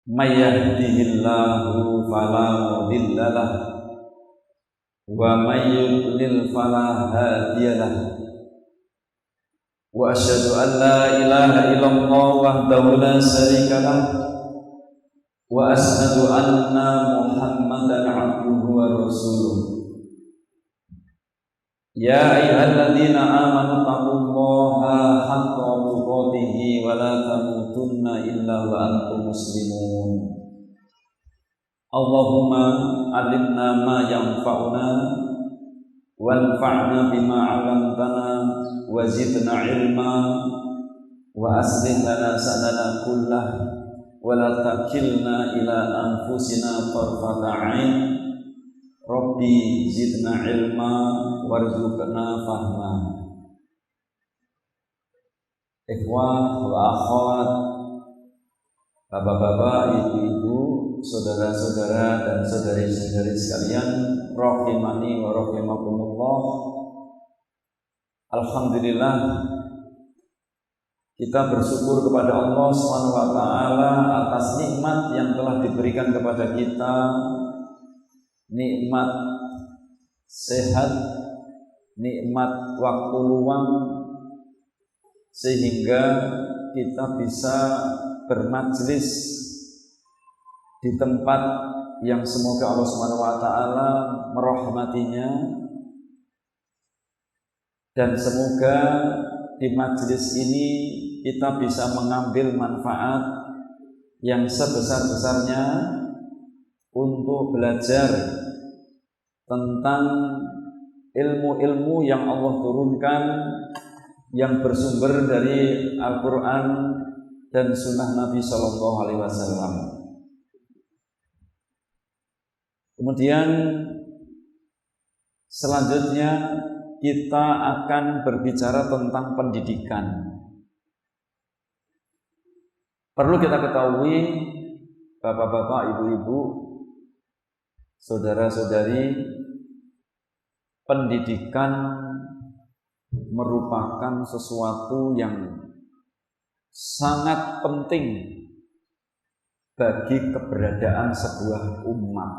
may yahdihillahu fala mudilla lahu wa may yudlil fala hadiya lahu wa asyhadu an la ilaha illallah wahdahu la syarika lahu wa asyhadu anna Muhammadan abduhu wa rasuluh. Ya ayyuhalladzina amanu taqullaha haqqa tuqatih wa la tamutunna illa wa antum muslimun. Allahumma alimna ma yanfa'una wanfa'na bima 'allamtana wa zidna ilma wa aslih lana sa'lana kullah wa la takilna ila anfusina tarfata 'ain. Rabbi zidna ilma warzuqna fahma. Ikhwah wa akhwat, bapak-bapak, ibu-ibu, saudara-saudara dan saudari-saudari sekalian, rahimani wa rahimakumullah. Alhamdulillah, kita bersyukur kepada Allah Subhanahu wa taala atas nikmat yang telah diberikan kepada kita, nikmat sehat, nikmat waktu luang, sehingga kita bisa bermajlis di tempat yang semoga Allah Subhanahu wa taala merahmatinya, dan semoga di majlis ini kita bisa mengambil manfaat yang sebesar-besarnya untuk belajar tentang ilmu-ilmu yang Allah turunkan yang bersumber dari Al-Quran dan Sunnah Nabi Sallallahu Alaihi Wasallam. Kemudian selanjutnya kita akan berbicara tentang pendidikan. Perlu kita ketahui, bapak-bapak, ibu-ibu, saudara-saudari, pendidikan merupakan sesuatu yang sangat penting bagi keberadaan sebuah umat.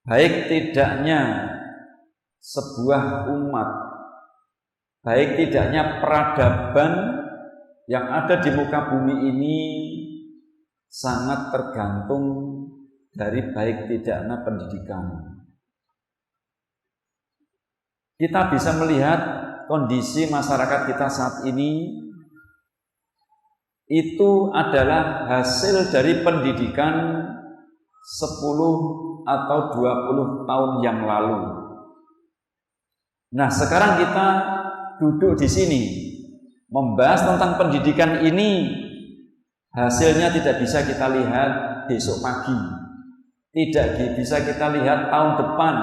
Baik tidaknya sebuah umat, baik tidaknya peradaban yang ada di muka bumi ini sangat tergantung dari baik tidaknya pendidikan. Kita bisa melihat kondisi masyarakat kita saat ini itu adalah hasil dari pendidikan 10 atau 20 tahun yang lalu. Nah, sekarang kita duduk di sini membahas tentang pendidikan ini, hasilnya tidak bisa kita lihat besok pagi, tidak bisa kita lihat tahun depan,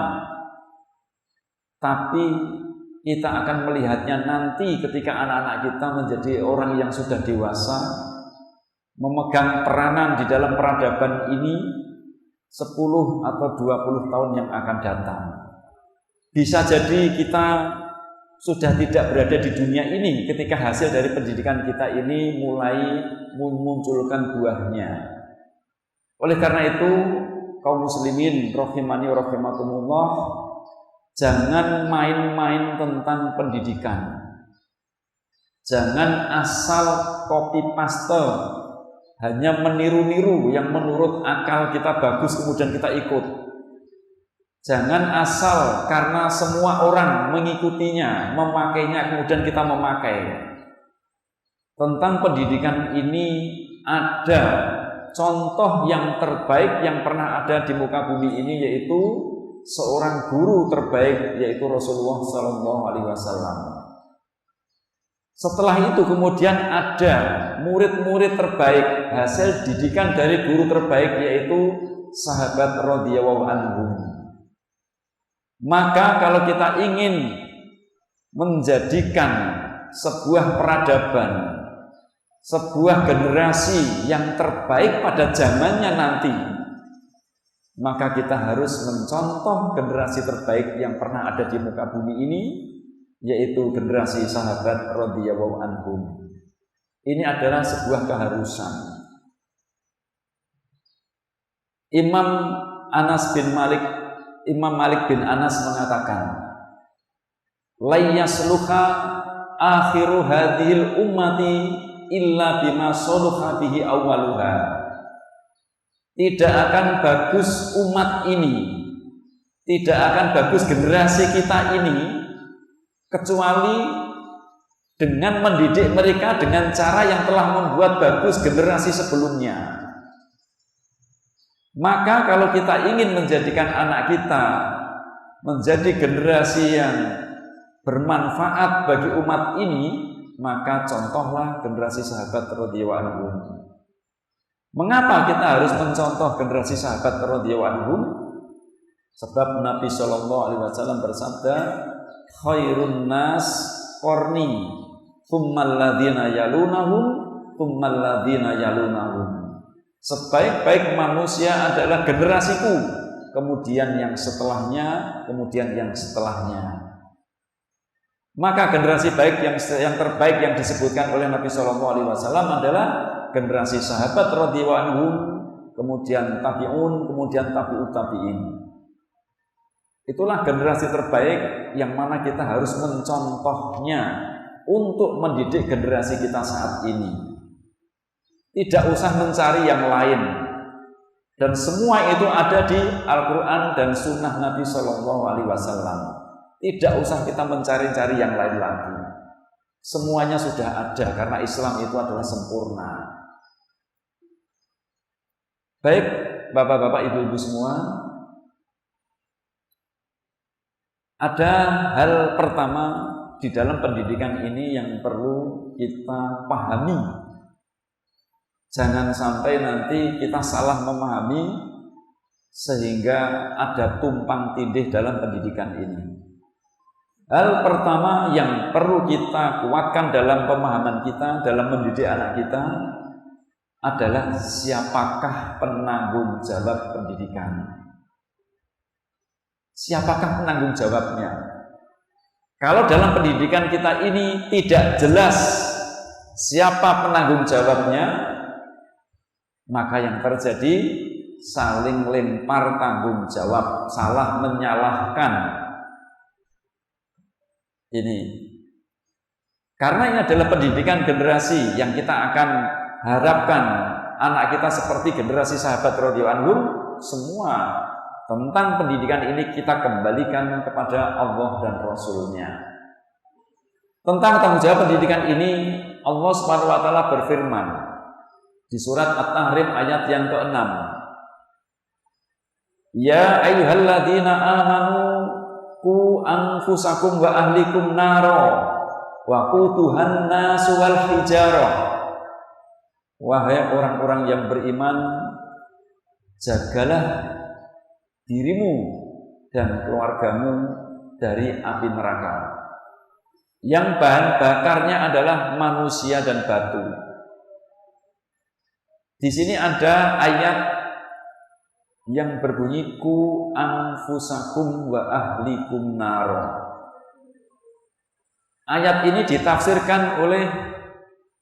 tapi kita akan melihatnya nanti ketika anak-anak kita menjadi orang yang sudah dewasa, memegang peranan di dalam peradaban ini 10 atau 20 tahun yang akan datang. Bisa jadi kita sudah tidak berada di dunia ini ketika hasil dari pendidikan kita ini mulai memunculkan buahnya. Oleh karena itu, kaum muslimin rahimani wa rahimakumullah, jangan main-main tentang pendidikan. Jangan asal copy paste, hanya meniru-niru yang menurut akal kita bagus kemudian kita ikut. Jangan asal karena semua orang mengikutinya, memakainya, kemudian kita memakai. Tentang pendidikan ini ada contoh yang terbaik yang pernah ada di muka bumi ini, yaitu seorang guru terbaik, yaitu Rasulullah Sallallahu Alaihi Wasallam. Setelah itu kemudian ada murid-murid terbaik, hasil didikan dari guru terbaik, yaitu sahabat radhiyallahu anhum. Maka kalau kita ingin menjadikan sebuah peradaban, sebuah generasi yang terbaik pada zamannya nanti, maka kita harus mencontoh generasi terbaik yang pernah ada di muka bumi ini, yaitu generasi sahabat radhiyallahu anhum. Ini adalah sebuah keharusan. Imam Malik bin Anas mengatakan, la yasluha akhiru hadhil ummati illa bima saluha bihi awwaluha. Tidak akan bagus umat ini, tidak akan bagus generasi kita ini, kecuali dengan mendidik mereka dengan cara yang telah membuat bagus generasi sebelumnya. Maka kalau kita ingin menjadikan anak kita menjadi generasi yang bermanfaat bagi umat ini, maka contohlah generasi sahabat radhiyallahu anhum. Mengapa kita harus mencontoh generasi sahabat radhiyallahu anhum? Sebab Nabi Shallallahu Alaihi Wasallam bersabda, khairun nas qarni, tsummal ladzina yalunahum, tsummal ladzina yalunahum. Sebaik-baik manusia adalah generasiku, kemudian yang setelahnya, kemudian yang setelahnya. Maka generasi baik yang terbaik yang disebutkan oleh Nabi Shallallahu Alaihi Wasallam adalah generasi sahabat radhiyallahu anhum, kemudian tabi'un, kemudian tabi'ut tabi'in. Itulah generasi terbaik yang mana kita harus mencontohnya untuk mendidik generasi kita saat ini. Tidak usah mencari yang lain. Dan semua itu ada di Al-Quran dan Sunnah Nabi Shallallahu Alaihi Wasallam. Tidak usah kita mencari-cari yang lain lagi. Semuanya sudah ada karena Islam itu adalah sempurna. Baik, bapak-bapak, ibu-ibu semua, ada hal pertama di dalam pendidikan ini yang perlu kita pahami. Jangan sampai nanti kita salah memahami sehingga ada tumpang tindih dalam pendidikan ini. Hal pertama yang perlu kita kuatkan dalam pemahaman kita, dalam mendidik anak kita adalah siapakah penanggung jawab pendidikan. Siapakah penanggung jawabnya? Kalau dalam pendidikan kita ini tidak jelas siapa penanggung jawabnya, maka yang terjadi saling lempar tanggung jawab, salah menyalahkan. Ini karena ini adalah pendidikan generasi yang kita akan harapkan anak kita seperti generasi sahabat radhiyallahu anhum. Semua tentang pendidikan ini kita kembalikan kepada Allah dan Rasul-Nya. Tentang tanggung jawab pendidikan ini Allah Subhanahu wa taala berfirman di surat At-Tahrim ayat yang ke-6. Ya ayyuhalladzina amanu qu anfusakum wa ahlikum naro wa quduhan nasu wal hijarah. Wahai orang-orang yang beriman, jagalah dirimu dan keluargamu dari api neraka yang bahan bakarnya adalah manusia dan batu. Di sini ada ayat yang berbunyi ku anfusakum wa ahlikum naro. Ayat ini ditafsirkan oleh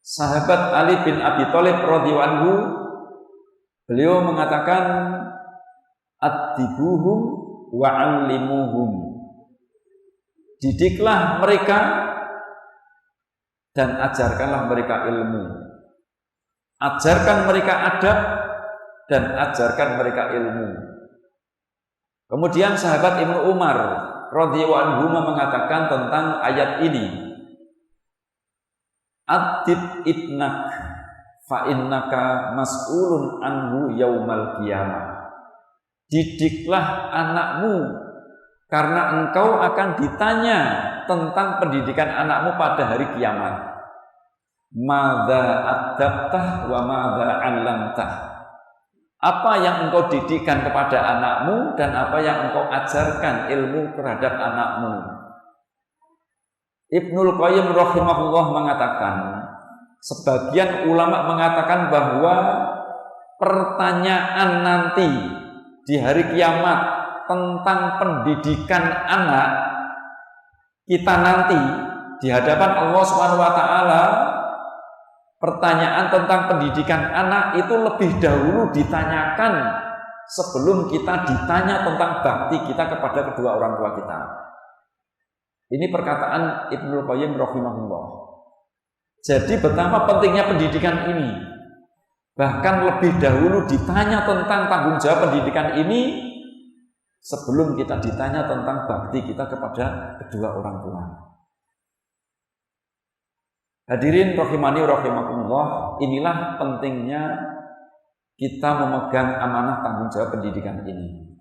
sahabat Ali bin Abi Thalib radhiyallahu anhu. Beliau mengatakan addibuhum wa 'allimuhum. Didiklah mereka dan ajarkanlah mereka ilmu. Ajarkan mereka adab dan ajarkan mereka ilmu. Kemudian sahabat Ibnu Umar radhiyallahu anhu mengatakan tentang ayat ini, Adib ibnak fa innaka mas'ulun anhu yaumal qiyamah. Didiklah anakmu karena engkau akan ditanya tentang pendidikan anakmu pada hari kiamat. Madza adabtah wa madza 'allamtah. Apa yang engkau didikan kepada anakmu dan apa yang engkau ajarkan ilmu terhadap anakmu. Ibnul Qayyim rahimahullah mengatakan, sebagian ulama mengatakan bahwa pertanyaan nanti di hari kiamat tentang pendidikan anak kita nanti di hadapan Allah Subhanahu wa taala pertanyaan tentang pendidikan anak itu lebih dahulu ditanyakan sebelum kita ditanya tentang bakti kita kepada kedua orang tua kita. Ini perkataan Ibnul Qayyim rahimahullah. Jadi betapa pentingnya pendidikan ini. Bahkan lebih dahulu ditanya tentang tanggung jawab pendidikan ini sebelum kita ditanya tentang bakti kita kepada kedua orang tua. Hadirin rahimani rahimakumullah, inilah pentingnya kita memegang amanah tanggung jawab pendidikan ini.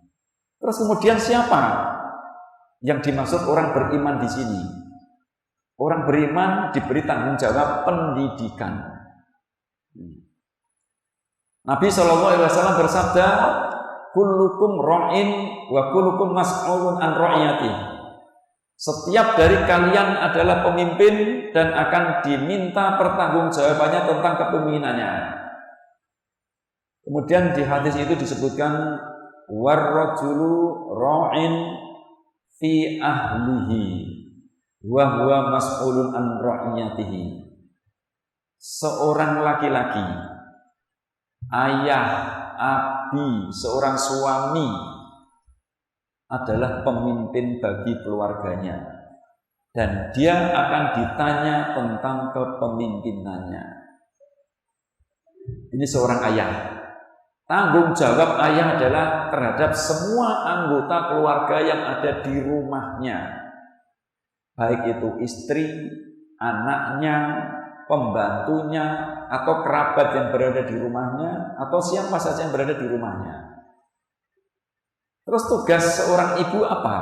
Terus kemudian siapa yang dimaksud orang beriman di sini? Orang beriman diberi tanggung jawab pendidikan. Nabi SAW bersabda, kullukum ra'in wa kullukum mas'ulun an ra'iyati. Setiap dari kalian adalah pemimpin dan akan diminta pertanggungjawabannya tentang kepemimpinannya. Kemudian di hadis itu disebutkan warrajulu ra'in fi ahlihi wa huwa mas'ulun an ra'iyatihi. Seorang laki-laki, ayah, abi, seorang suami adalah pemimpin bagi keluarganya dan dia akan ditanya tentang kepemimpinannya. Ini seorang ayah. Tanggung jawab ayah adalah terhadap semua anggota keluarga yang ada di rumahnya, baik itu istri, anaknya, pembantunya, atau kerabat yang berada di rumahnya, atau siapa saja yang berada di rumahnya. Terus tugas seorang ibu apa?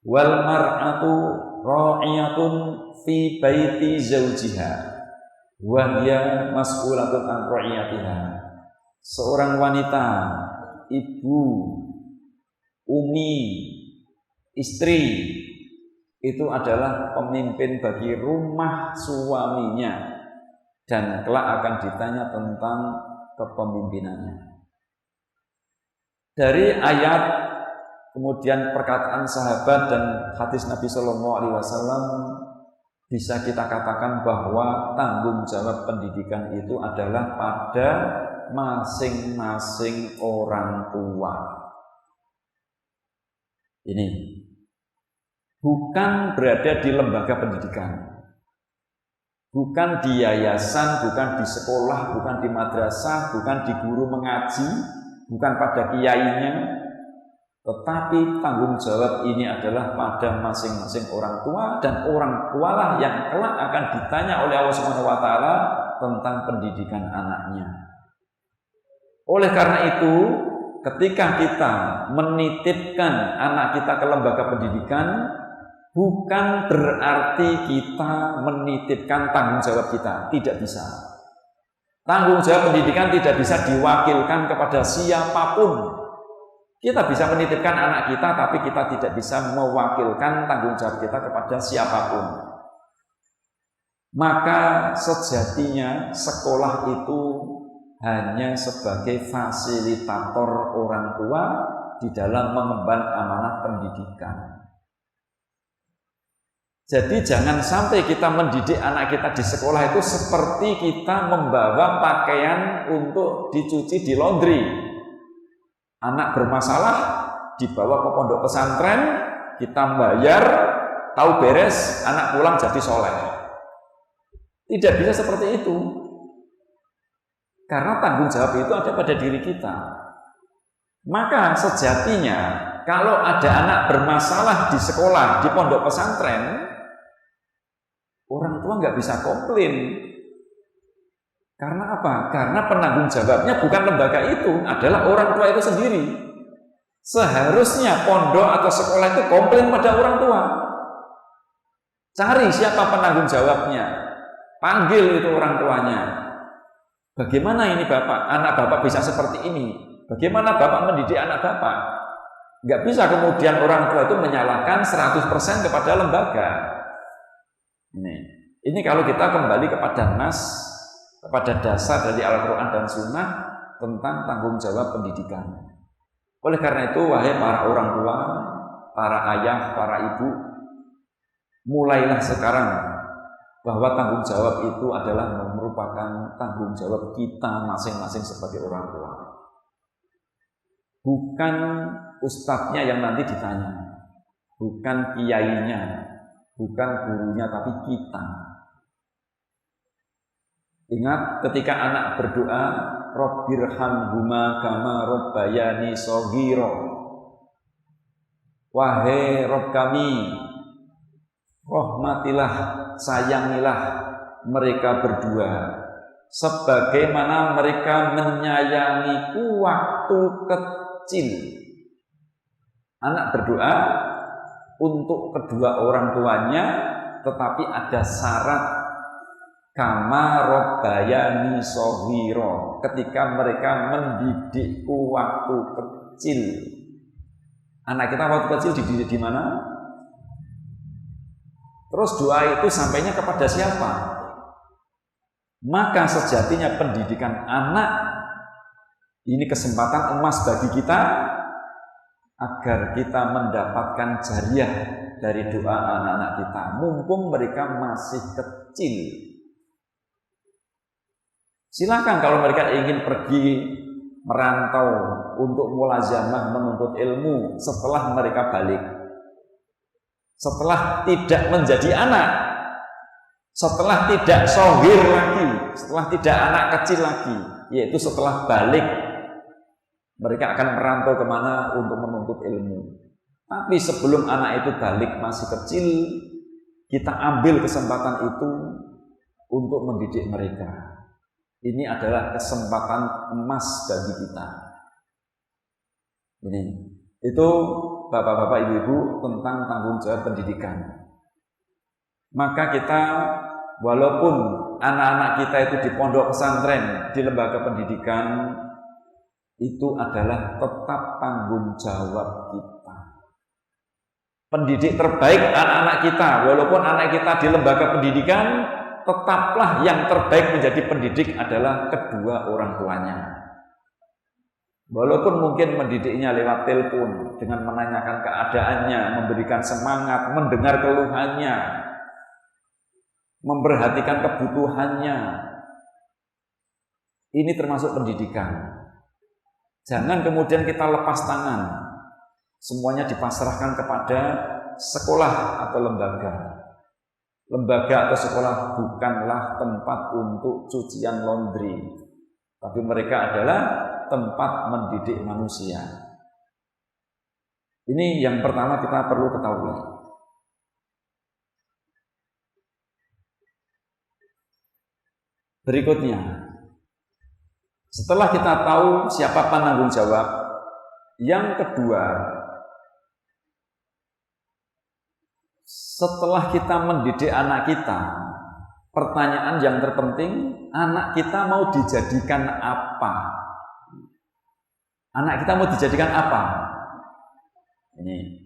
Wal mar'atu ra'iyatun fi baiti zawjiha wa hiya mas'ulatun an ra'iyatiha. Seorang wanita, ibu, umi, istri itu adalah pemimpin bagi rumah suaminya dan kelak akan ditanya tentang kepemimpinannya. Dari ayat, kemudian perkataan sahabat dan hadis Nabi Shallallahu Alaihi Wasallam bisa kita katakan bahwa tanggung jawab pendidikan itu adalah pada masing-masing orang tua. Ini bukan berada di lembaga pendidikan, bukan di yayasan, bukan di sekolah, bukan di madrasah, bukan di guru mengaji, bukan pada kiainya, tetapi tanggung jawab ini adalah pada masing-masing orang tua, dan orang tualah yang kelak akan ditanya oleh Allah Subhanahu wa taala tentang pendidikan anaknya. Oleh karena itu, ketika kita menitipkan anak kita ke lembaga pendidikan, bukan berarti kita menitipkan tanggung jawab kita, tidak bisa. Tanggung jawab pendidikan tidak bisa diwakilkan kepada siapapun. Kita bisa menitipkan anak kita, tapi kita tidak bisa mewakilkan tanggung jawab kita kepada siapapun. Maka sejatinya sekolah itu hanya sebagai fasilitator orang tua di dalam mengemban amanah pendidikan. Jadi jangan sampai kita mendidik anak kita di sekolah itu seperti kita membawa pakaian untuk dicuci di laundry. Anak bermasalah dibawa ke pondok pesantren, kita bayar, tahu beres, anak pulang jadi soleh. Tidak bisa seperti itu. Karena tanggung jawab itu ada pada diri kita. Maka sejatinya kalau ada anak bermasalah di sekolah, di pondok pesantren, orang tua nggak bisa komplain. Karena apa? Karena penanggung jawabnya bukan lembaga itu, adalah orang tua itu sendiri. Seharusnya pondok atau sekolah itu komplain pada orang tua. Cari siapa penanggung jawabnya, panggil itu orang tuanya. Bagaimana ini bapak? Anak bapak bisa seperti ini. Bagaimana bapak mendidik anak bapak? Nggak bisa kemudian orang tua itu menyalahkan 100% kepada lembaga. Ini kalau kita kembali kepada nas, kepada dasar dari Al-Quran dan Sunnah tentang tanggung jawab pendidikan. Oleh karena itu, wahai para orang tua, para ayah, para ibu, mulailah sekarang bahwa tanggung jawab itu adalah merupakan tanggung jawab kita masing-masing sebagai orang tua. Bukan ustadznya yang nanti ditanya, bukan kiainya, bukan gurunya, tapi kita. Ingat ketika anak berdoa, Rabbirhamhuma kama rabbayani shaghira. Wahai Rabb kami, rahmatilah, sayangilah mereka berdua sebagaimana mereka menyayangiku waktu kecil. Anak berdoa untuk kedua orang tuanya, tetapi ada syarat kama rabbayani shaghira, ketika mereka mendidikku waktu kecil. Anak kita waktu kecil dididik di mana? Terus doa itu sampainya kepada siapa? Maka sejatinya pendidikan anak ini kesempatan emas bagi kita agar kita mendapatkan jariah dari doa anak-anak kita, mumpung mereka masih kecil. Silakan kalau mereka ingin pergi merantau untuk mulazamah menuntut ilmu setelah mereka balik, setelah tidak menjadi anak, setelah tidak shohir lagi, setelah tidak anak kecil lagi, yaitu setelah balik. Mereka akan merantau kemana untuk menuntut ilmu. Tapi sebelum anak itu balik masih kecil, kita ambil kesempatan itu untuk mendidik mereka. Ini adalah kesempatan emas bagi kita. Ini itu bapak-bapak, ibu-ibu, tentang tanggung jawab pendidikan. Maka kita, walaupun anak-anak kita itu di pondok pesantren, di lembaga pendidikan, itu adalah tetap tanggung jawab kita. Pendidik terbaik anak-anak kita, walaupun anak kita di lembaga pendidikan, tetaplah yang terbaik menjadi pendidik adalah kedua orang tuanya. Walaupun mungkin mendidiknya lewat telepon dengan menanyakan keadaannya, memberikan semangat, mendengar keluhannya, memperhatikan kebutuhannya. Ini termasuk pendidikan. Jangan kemudian kita lepas tangan, semuanya dipasrahkan kepada sekolah atau lembaga. Lembaga atau sekolah bukanlah tempat untuk cucian laundry, tapi mereka adalah tempat mendidik manusia. Ini yang pertama kita perlu ketahui. Berikutnya, setelah kita tahu siapa penanggung jawab, yang kedua, setelah kita mendidik anak kita, pertanyaan yang terpenting, anak kita mau dijadikan apa? Anak kita mau dijadikan apa? Ini.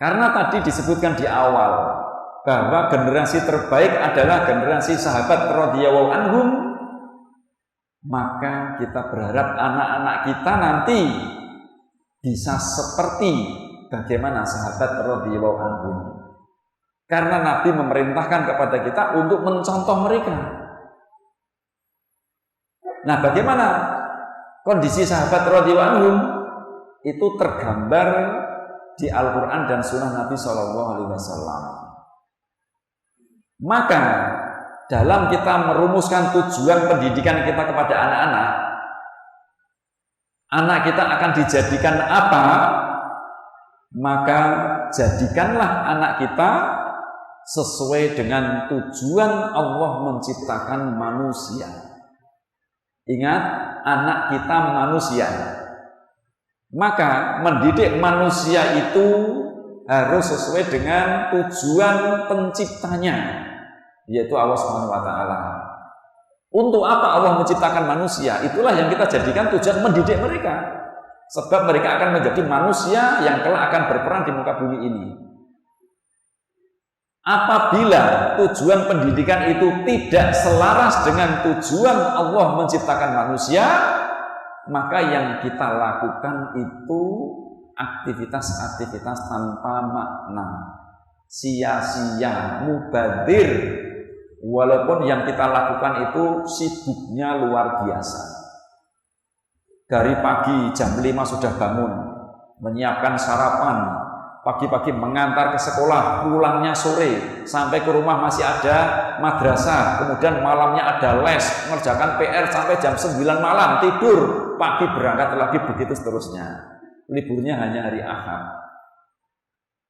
Karena tadi disebutkan di awal bahwa generasi terbaik adalah generasi sahabat radhiyallahu anhum, maka kita berharap anak-anak kita nanti bisa seperti bagaimana sahabat radhiyallahu anhum. Karena Nabi memerintahkan kepada kita untuk mencontoh mereka. Nah, bagaimana kondisi sahabat radhiyallahu anhum? Itu tergambar di Al-Quran dan Sunnah Nabi SAW. Maka dalam kita merumuskan tujuan pendidikan kita kepada anak-anak, anak kita akan dijadikan apa? Maka jadikanlah anak kita sesuai dengan tujuan Allah menciptakan manusia. Ingat, anak kita manusia. Maka mendidik manusia itu harus sesuai dengan tujuan penciptanya, yaitu Allah SWT. Untuk apa Allah menciptakan manusia? Itulah yang kita jadikan tujuan mendidik mereka. Sebab mereka akan menjadi manusia yang kelak akan berperan di muka bumi ini. Apabila tujuan pendidikan itu tidak selaras dengan tujuan Allah menciptakan manusia, maka yang kita lakukan itu aktivitas-aktivitas tanpa makna, sia-sia, mubadzir, walaupun yang kita lakukan itu sibuknya luar biasa. Dari pagi jam 5 sudah bangun, menyiapkan sarapan, pagi-pagi mengantar ke sekolah, pulangnya sore, sampai ke rumah masih ada madrasah, kemudian malamnya ada les, mengerjakan PR sampai jam 9 malam, tidur, pagi berangkat lagi, begitu seterusnya. Liburnya hanya hari Ahad.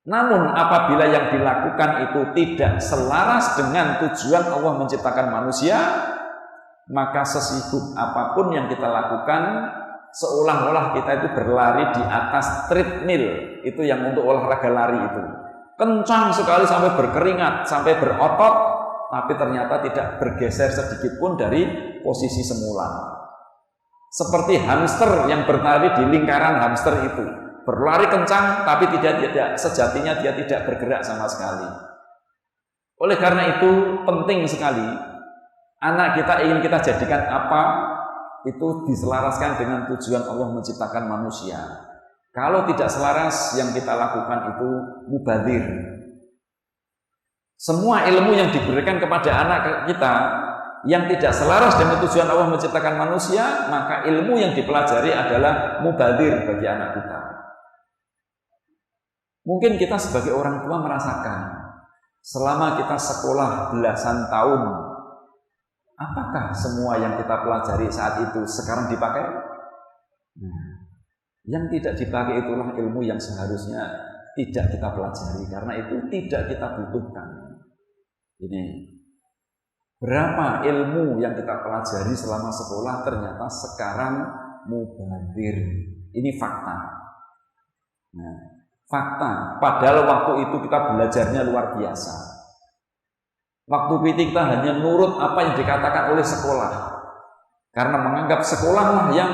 Namun apabila yang dilakukan itu tidak selaras dengan tujuan Allah menciptakan manusia, maka sesibuk apapun yang kita lakukan, seolah-olah kita itu berlari di atas treadmill, itu yang untuk olahraga lari itu. Kencang sekali sampai berkeringat, sampai berotot, tapi ternyata tidak bergeser sedikit pun dari posisi semula. Seperti hamster yang berlari di lingkaran hamster itu. Berlari kencang, tapi tidak sejatinya dia tidak bergerak sama sekali. Oleh karena itu penting sekali anak kita ingin kita jadikan apa, itu diselaraskan dengan tujuan Allah menciptakan manusia. Kalau tidak selaras, yang kita lakukan itu mubadzir. Semua ilmu yang diberikan kepada anak kita yang tidak selaras dengan tujuan Allah menciptakan manusia, maka ilmu yang dipelajari adalah mubadzir bagi anak kita. Mungkin kita sebagai orang tua merasakan selama kita sekolah belasan tahun, apakah semua yang kita pelajari saat itu sekarang dipakai? Yang tidak dipakai itulah ilmu yang seharusnya tidak kita pelajari, karena itu tidak kita butuhkan. Ini berapa ilmu yang kita pelajari selama sekolah ternyata sekarang mubadzir. Ini fakta. Nah, fakta, padahal waktu itu kita belajarnya luar biasa. Waktu itu kita hanya nurut apa yang dikatakan oleh sekolah, karena menganggap sekolahlah yang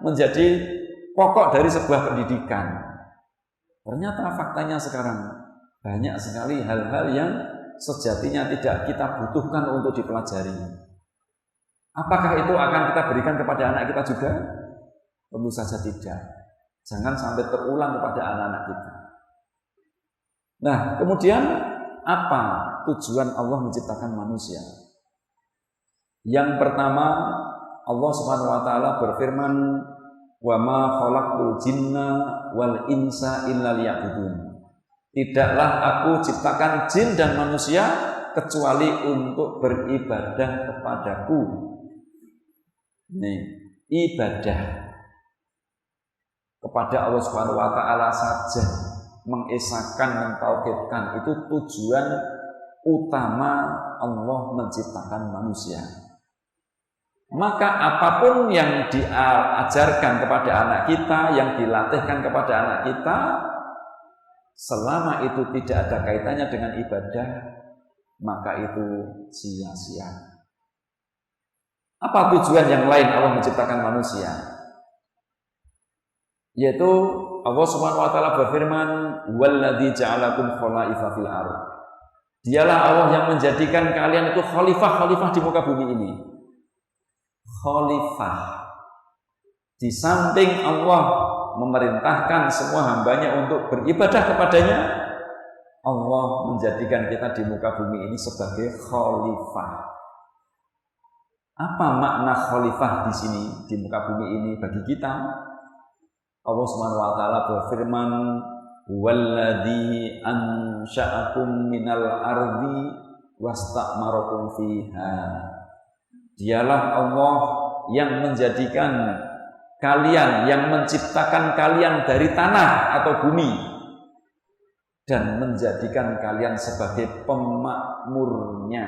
menjadi pokok dari sebuah pendidikan. Ternyata faktanya sekarang banyak sekali hal-hal yang sejatinya tidak kita butuhkan untuk dipelajari. Apakah itu akan kita berikan kepada anak kita juga? Tentu saja tidak. Jangan sampai terulang kepada anak-anak kita. Nah, kemudian apa tujuan Allah menciptakan manusia? Yang pertama, Allah Subhanahu wa taala berfirman, "Wa ma khalaqtul jinna wal insa illa liya'budun." Tidaklah aku ciptakan jin dan manusia kecuali untuk beribadah kepadaku. Nih, ibadah kepada Allah Subhanahu wa taala saja, mengesahkan, mentauhidkan, itu tujuan utama Allah menciptakan manusia. Maka apapun yang diajarkan kepada anak kita, yang dilatihkan kepada anak kita, selama itu tidak ada kaitannya dengan ibadah, maka itu sia-sia. Apa tujuan yang lain Allah menciptakan manusia? Yaitu Allah Subhanahu wa taala berfirman, "Walladzi ja'alakum khalaifa fil ardh." Dialah Allah yang menjadikan kalian itu khalifah-khalifah di muka bumi ini. Khalifah. Di samping Allah memerintahkan semua hambanya untuk beribadah kepadanya, Allah menjadikan kita di muka bumi ini sebagai khalifah. Apa makna khalifah di sini, di muka bumi ini bagi kita? Allah Subhanahu wa taala berfirman, "Walladzi ansha'akum minal ardi wasta'marakum fiha." Dialah Allah yang menjadikan kalian, yang menciptakan kalian dari tanah atau bumi dan menjadikan kalian sebagai pemakmurnya.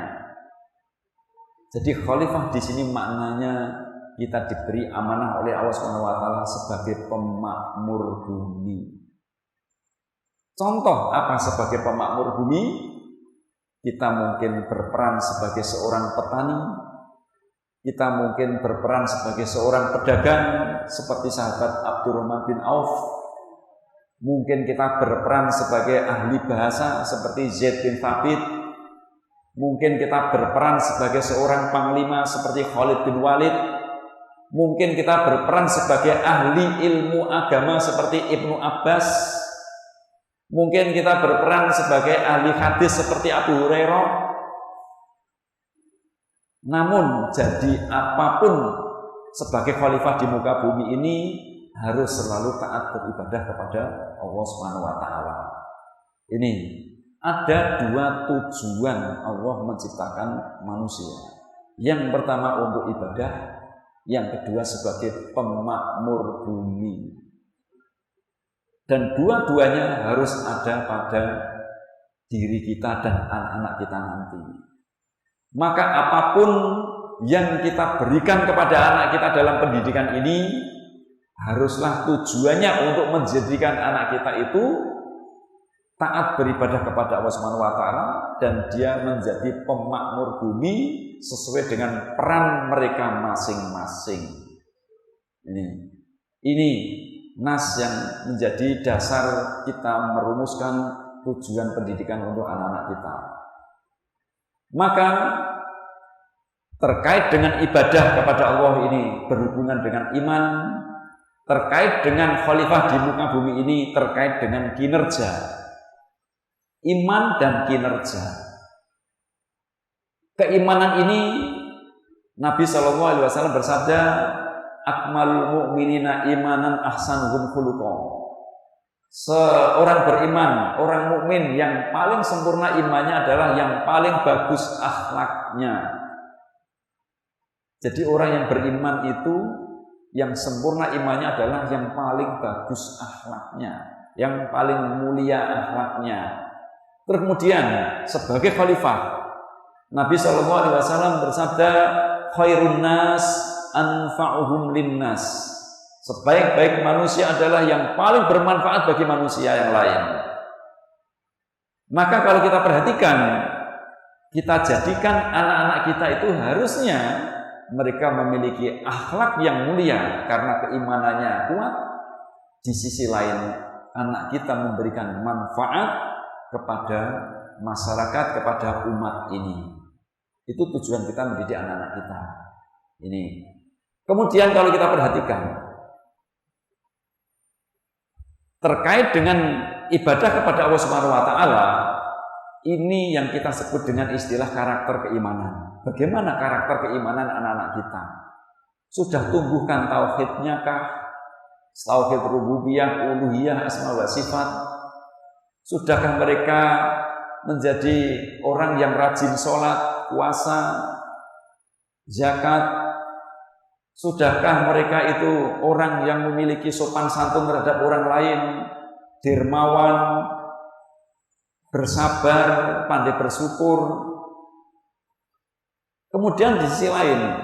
Jadi khalifah di sini maknanya kita diberi amanah oleh Allah Subhanahu wa taala sebagai pemakmur bumi. Contoh apa sebagai pemakmur bumi? Kita mungkin berperan sebagai seorang petani, kita mungkin berperan sebagai seorang pedagang seperti sahabat Abdurrahman bin Auf. Mungkin kita berperan sebagai ahli bahasa seperti Zaid bin Thabit. Mungkin kita berperan sebagai seorang panglima seperti Khalid bin Walid. Mungkin kita berperan sebagai ahli ilmu agama seperti Ibnu Abbas. Mungkin kita berperan sebagai ahli hadis seperti Abu Hurairah. Namun jadi apapun sebagai khalifah di muka bumi ini harus selalu taat beribadah kepada Allah Subhanahu wa taala. Ini ada dua tujuan Allah menciptakan manusia. Yang pertama untuk ibadah, yang kedua sebagai pemakmur bumi. Dan dua-duanya harus ada pada diri kita dan anak-anak kita nanti. Maka apapun yang kita berikan kepada anak kita dalam pendidikan ini, haruslah tujuannya untuk menjadikan anak kita itu taat beribadah kepada Allah Subhanahu wa taala dan dia menjadi pemakmur bumi sesuai dengan peran mereka masing-masing. Ini nas yang menjadi dasar kita merumuskan tujuan pendidikan untuk anak-anak kita. Maka terkait dengan ibadah kepada Allah ini berhubungan dengan iman, terkait dengan khalifah di muka bumi ini terkait dengan kinerja, iman dan kinerja. Keimanan ini Nabi SAW bersabda, akmalul mu'minina imanan ahsanuhum khuluqa. Seorang beriman, orang mukmin yang paling sempurna imannya adalah yang paling bagus akhlaknya. Jadi orang yang beriman itu yang sempurna imannya adalah yang paling bagus akhlaknya, yang paling mulia akhlaknya. Kemudian sebagai khalifah Nabi SAW bersabda, khairun nas anfa'uhum linnas. Sebaik-baik manusia adalah yang paling bermanfaat bagi manusia yang lain. Maka kalau kita perhatikan, kita jadikan anak-anak kita itu harusnya mereka memiliki akhlak yang mulia karena keimanannya kuat. Di sisi lain, anak kita memberikan manfaat kepada masyarakat, kepada umat ini. Itu tujuan kita mendidik anak-anak kita. Ini. Kemudian kalau kita perhatikan terkait dengan ibadah kepada Allah Subhanahu wa taala, ini yang kita sebut dengan istilah karakter keimanan. Bagaimana karakter keimanan anak-anak kita? Sudah tumbuhkan tauhidnya kah? Tauhid rububiyah, uluhiyah, asma wa sifat? Sudahkah mereka menjadi orang yang rajin sholat, puasa, zakat? Sudahkah mereka itu orang yang memiliki sopan santun terhadap orang lain, dermawan, bersabar, pandai bersyukur? Kemudian di sisi lain,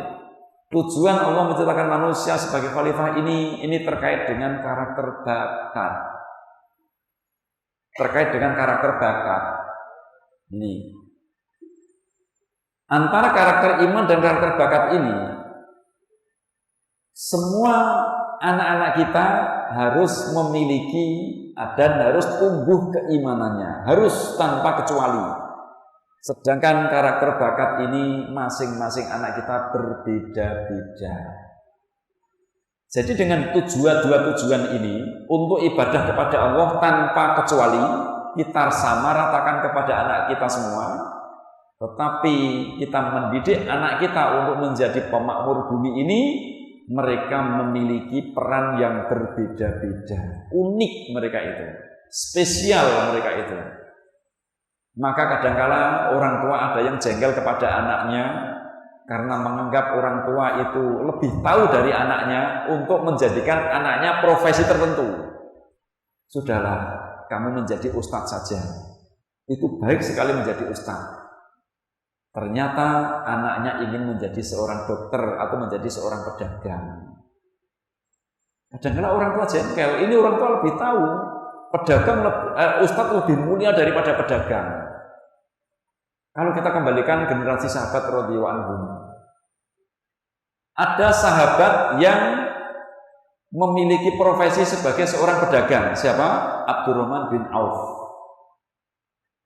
tujuan Allah menciptakan manusia sebagai khalifah ini terkait dengan karakter bakat. Terkait dengan karakter bakat. Ini. Antara karakter iman dan karakter bakat ini, semua anak-anak kita harus memiliki dan harus tumbuh keimanannya, harus tanpa kecuali. Sedangkan karakter bakat ini masing-masing anak kita berbeda-beda. Jadi dengan dua tujuan ini untuk ibadah kepada Allah tanpa kecuali, kita sama ratakan kepada anak kita semua. Tetapi kita mendidik anak kita untuk menjadi pemakmur bumi ini, mereka memiliki peran yang berbeda-beda, unik mereka itu, spesial mereka itu. Maka kadangkala orang tua ada yang jengkel kepada anaknya karena menganggap orang tua itu lebih tahu dari anaknya untuk menjadikan anaknya profesi tertentu. Sudahlah, kamu menjadi ustadz saja. Itu baik sekali menjadi ustadz. Ternyata anaknya ingin menjadi seorang dokter atau menjadi seorang pedagang. Kadang-kadang orang tua jengkel, ini orang tua lebih tahu, ustadz lebih mulia daripada pedagang. Kalau kita kembalikan generasi sahabat radhiyallahu anhum, ada sahabat yang memiliki profesi sebagai seorang pedagang. Siapa? Abdurrahman bin Auf.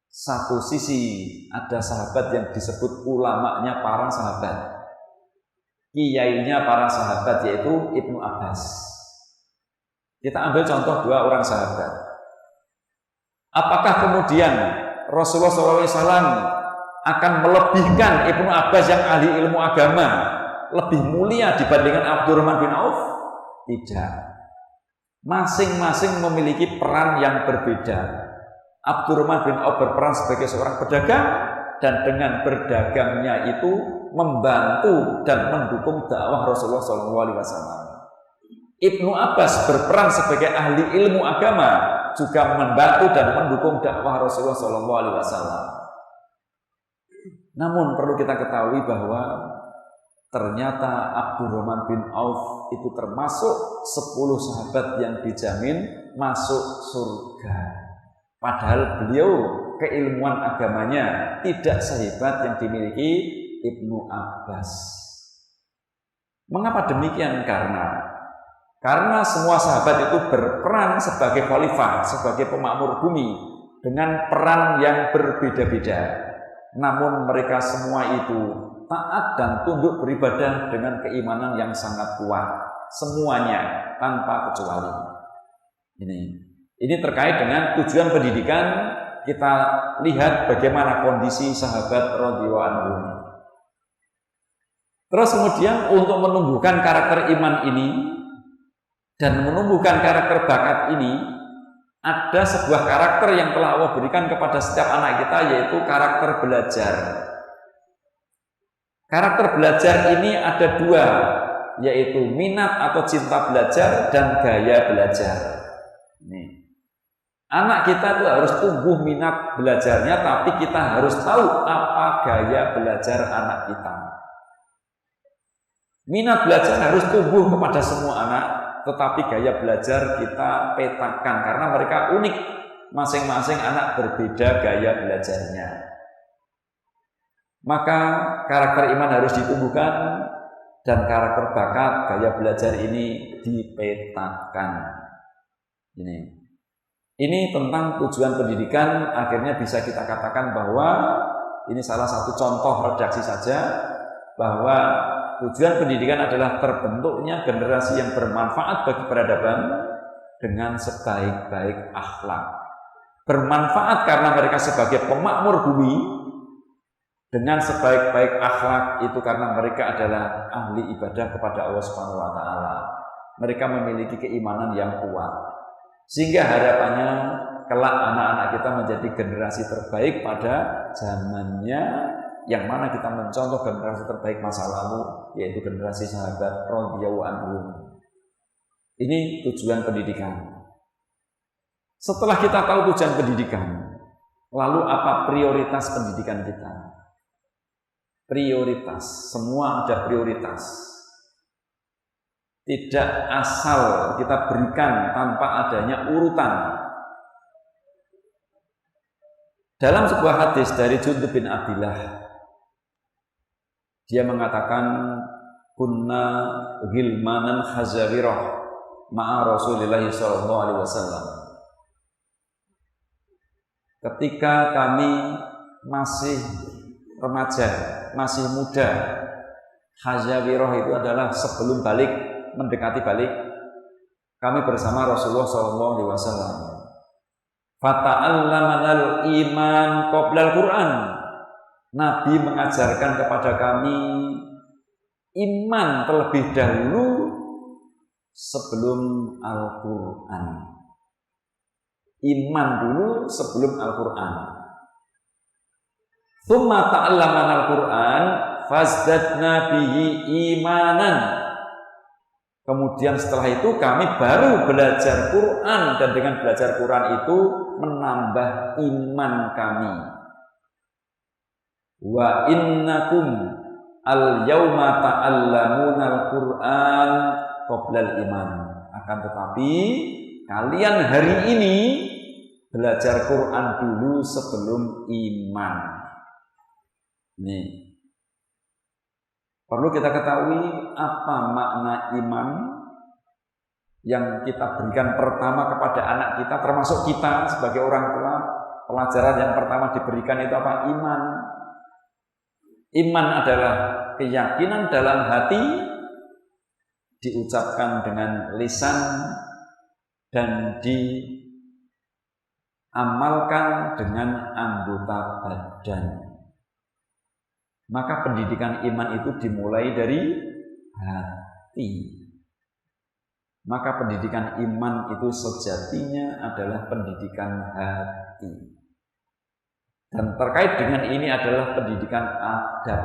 Satu sisi ada sahabat yang disebut ulamanya para sahabat, kiainya para sahabat, yaitu Ibnu Abbas. Kita ambil contoh dua orang sahabat. Apakah kemudian Rasulullah SAW akan melebihkan Ibnu Abbas yang ahli ilmu agama lebih mulia dibandingkan Abdurrahman bin Auf? Tidak. Masing-masing memiliki peran yang berbeda. Abdurrahman bin Auf berperan sebagai seorang pedagang, dan dengan berdagangnya itu membantu dan mendukung dakwah Rasulullah SAW. Ibnu Abbas berperan sebagai ahli ilmu agama, juga membantu dan mendukung dakwah Rasulullah SAW. Namun perlu kita ketahui bahwa ternyata Abdurrahman bin Auf itu termasuk 10 sahabat yang dijamin masuk surga. Padahal beliau keilmuan agamanya tidak sehebat yang dimiliki Ibnu Abbas. Mengapa demikian? Karena semua sahabat itu berperan sebagai khalifah, sebagai pemakmur bumi dengan peran yang berbeda-beda. Namun mereka semua itu taat dan tunduk beribadah dengan keimanan yang sangat kuat, semuanya tanpa kecuali. Ini terkait dengan tujuan pendidikan. Kita lihat bagaimana kondisi sahabat radhiyallahu anhum. Terus kemudian untuk menumbuhkan karakter iman ini dan menumbuhkan karakter bakat ini, ada sebuah karakter yang telah Allah berikan kepada setiap anak kita, yaitu karakter belajar. Karakter belajar ini ada dua, yaitu minat atau cinta belajar dan gaya belajar. Anak kita itu harus tumbuh minat belajarnya, tapi kita harus tahu apa gaya belajar anak kita. Minat belajar harus tumbuh kepada semua anak, tetapi gaya belajar kita petakan karena mereka unik. Masing-masing anak berbeda gaya belajarnya. Maka karakter iman harus ditumbuhkan dan karakter bakat gaya belajar ini dipetakan. Ini tentang tujuan pendidikan. Akhirnya bisa kita katakan bahwa ini salah satu contoh redaksi saja, bahwa tujuan pendidikan adalah terbentuknya generasi yang bermanfaat bagi peradaban dengan sebaik-baik akhlak. Bermanfaat karena mereka sebagai pemakmur bumi, dengan sebaik-baik akhlak itu karena mereka adalah ahli ibadah kepada Allah Subhanahu wa taala. Mereka memiliki keimanan yang kuat. Sehingga harapannya kelak anak-anak kita menjadi generasi terbaik pada zamannya, yang mana kita mencontoh generasi terbaik masa lalu, yaitu generasi sahabat radhiyallahu anhum. Ini tujuan pendidikan. Setelah kita tahu tujuan pendidikan, lalu apa prioritas pendidikan kita? Prioritas, semua ada prioritas. Tidak asal kita berikan tanpa adanya urutan. Dalam sebuah hadis dari Jundub bin Abdillah, dia mengatakan, kunna ghilmanan khazawirah ma'a Rasulillah sallallahu alaihi wasallam. Ketika kami masih remaja, masih muda, khazawirah itu adalah sebelum balik, mendekati balik, kami bersama Rasulullah SAW. Fata'allamanal iman qoblal Quran. Nabi mengajarkan kepada kami iman terlebih dahulu sebelum Al-Quran. Iman dulu sebelum Al-Quran. Tsumma ta'allamanal Quran fazdadna bihi imanan. Kemudian setelah itu kami baru belajar Quran, dan dengan belajar Quran itu menambah iman kami. Wa innakum al-yauma ta'allamuna al-Quran qoblal iman. Akan tetapi kalian hari ini belajar Quran dulu sebelum iman. Nih. Perlu kita ketahui apa makna iman yang kita berikan pertama kepada anak kita, termasuk kita sebagai orang tua. Pelajaran yang pertama diberikan itu apa? Iman. Iman adalah keyakinan dalam hati, diucapkan dengan lisan, dan amalkan dengan anggota badan. Maka pendidikan iman itu dimulai dari hati. Maka pendidikan iman itu sejatinya adalah pendidikan hati. Dan terkait dengan ini adalah pendidikan adab.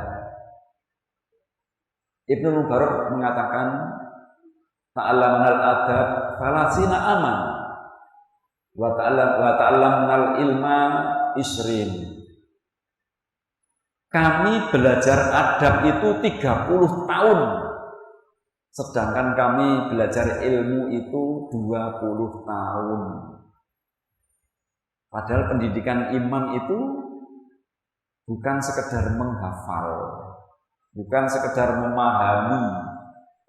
Ibnu Mubarak mengatakan, ta'allamunal adab falasina aman wa ta'allamunal ilma isrin. Kami belajar adab itu 30 tahun, sedangkan kami belajar ilmu itu 20 tahun. Padahal pendidikan iman itu bukan sekedar menghafal, bukan sekedar memahami,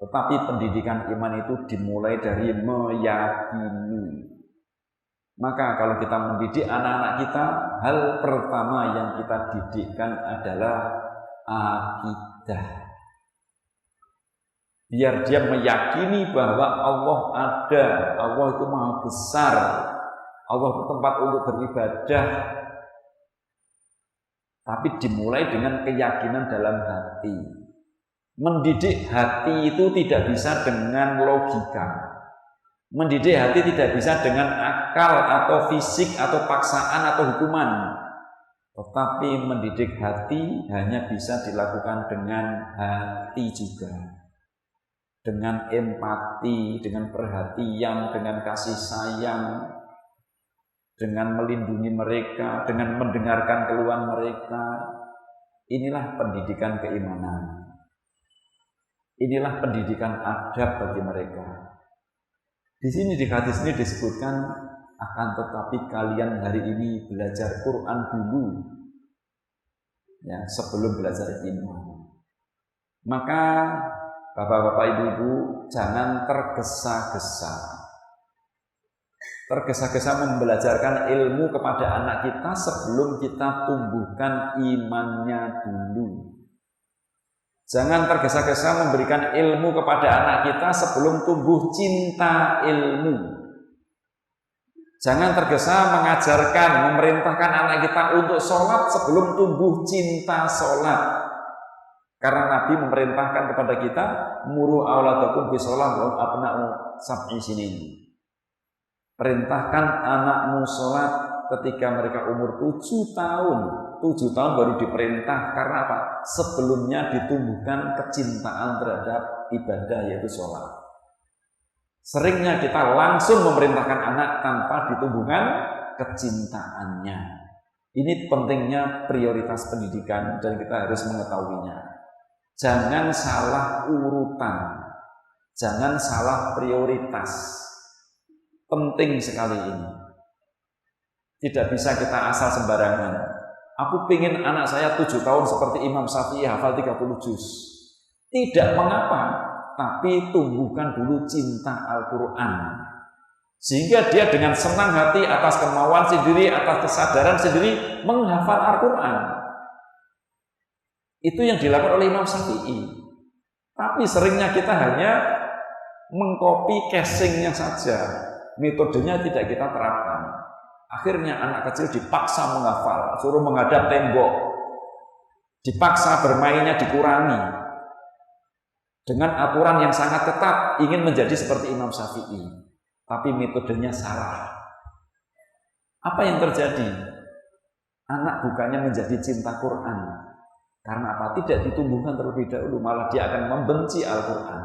tetapi pendidikan iman itu dimulai dari meyakini. Maka kalau kita mendidik anak-anak kita, hal pertama yang kita didikkan adalah akidah. Biar dia meyakini bahwa Allah ada, Allah itu maha besar, Allah itu tempat untuk beribadah. Tapi dimulai dengan keyakinan dalam hati. Mendidik hati itu tidak bisa dengan logika. Mendidik hati tidak bisa dengan akal atau fisik atau paksaan atau hukuman. Tetapi mendidik hati hanya bisa dilakukan dengan hati juga. Dengan empati, dengan perhatian, dengan kasih sayang, dengan melindungi mereka, dengan mendengarkan keluhan mereka. Inilah pendidikan keimanan. Inilah pendidikan adab bagi mereka. Di sini di hadis ini disebutkan, akan tetapi kalian hari ini belajar Quran dulu, ya, sebelum belajar iman. Maka bapak-bapak, ibu-ibu, jangan tergesa-gesa. Tergesa-gesa membelajarkan ilmu kepada anak kita sebelum kita tumbuhkan imannya dulu. Jangan tergesa-gesa memberikan ilmu kepada anak kita sebelum tumbuh cinta ilmu. Jangan tergesa mengajarkan, memerintahkan anak kita untuk sholat sebelum tumbuh cinta sholat. Karena Nabi memerintahkan kepada kita, muru auladakum bisolat wa abna'u sab'i sinin. Perintahkan anakmu sholat ketika mereka umur 7 tahun. 7 tahun baru diperintah. Karena apa? Sebelumnya ditumbuhkan kecintaan terhadap ibadah, yaitu sholat. Seringnya kita langsung memerintahkan anak tanpa ditumbuhkan kecintaannya. Ini pentingnya prioritas pendidikan dan kita harus mengetahuinya. Jangan salah urutan, jangan salah prioritas. Penting sekali ini. Tidak bisa kita asal sembarangan. Aku pengen anak saya 7 tahun seperti Imam Syafi'i hafal 30 juz. Tidak mengapa, tapi tumbuhkan dulu cinta Al-Quran. Sehingga dia dengan senang hati atas kemauan sendiri, atas kesadaran sendiri menghafal Al-Quran. Itu yang dilakukan oleh Imam Syafi'i. Tapi seringnya kita hanya mengcopy casingnya saja. Metodenya tidak kita terapkan. Akhirnya anak kecil dipaksa menghafal, suruh menghadap tembok, dipaksa bermainnya dikurangi. Dengan aturan yang sangat ketat, ingin menjadi seperti Imam Syafi'i. Tapi metodenya salah. Apa yang terjadi? Anak bukannya menjadi cinta Quran. Karena apa? Tidak ditumbuhkan terlebih dahulu, malah dia akan membenci Al-Quran.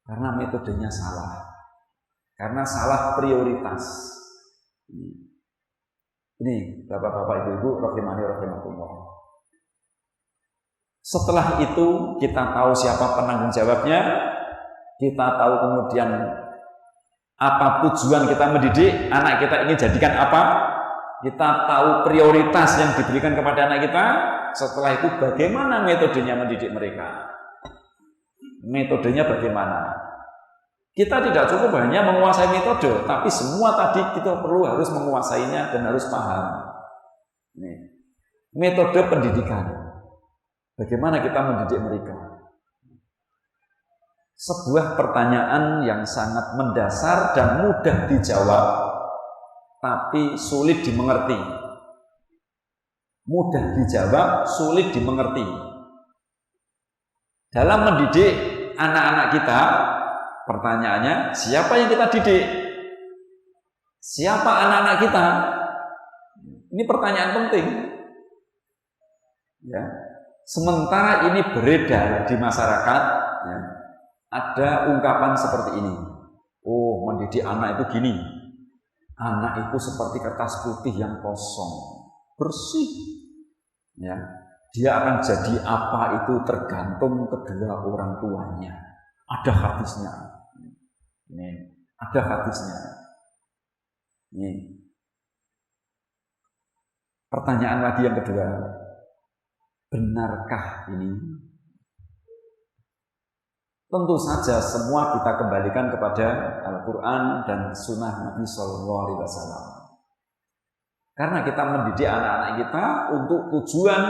Karena metodenya salah. Karena salah prioritas. Ini bapak-bapak, ibu-ibu, rahimani rahimakumullah. Setelah itu kita tahu siapa penanggung jawabnya, kita tahu kemudian apa tujuan kita mendidik anak kita, ingin jadikan apa, kita tahu prioritas yang diberikan kepada anak kita. Setelah itu bagaimana metodenya mendidik mereka, metodenya bagaimana. Kita tidak cukup hanya menguasai metode, tapi semua tadi kita perlu harus menguasainya dan harus paham. Nih, metode pendidikan. Bagaimana kita mendidik mereka? Sebuah pertanyaan yang sangat mendasar dan mudah dijawab, tapi sulit dimengerti. Mudah dijawab, sulit dimengerti. Dalam mendidik anak-anak kita, pertanyaannya, siapa yang kita didik? Siapa anak-anak kita? Ini pertanyaan penting. Ya. Sementara ini beredar di masyarakat, ya, ada ungkapan seperti ini. Oh, mendidik anak itu gini. Anak itu seperti kertas putih yang kosong, bersih. Ya, dia akan jadi apa itu tergantung kedua orang tuanya. Ada hadisnya. Ini ada hadisnya. Ini. Pertanyaan lagi yang kedua. Benarkah ini? Tentu saja semua kita kembalikan kepada Al-Quran dan Sunnah Nabi Sallallahu Alaihi Wasallam. Karena kita mendidik anak-anak kita untuk tujuan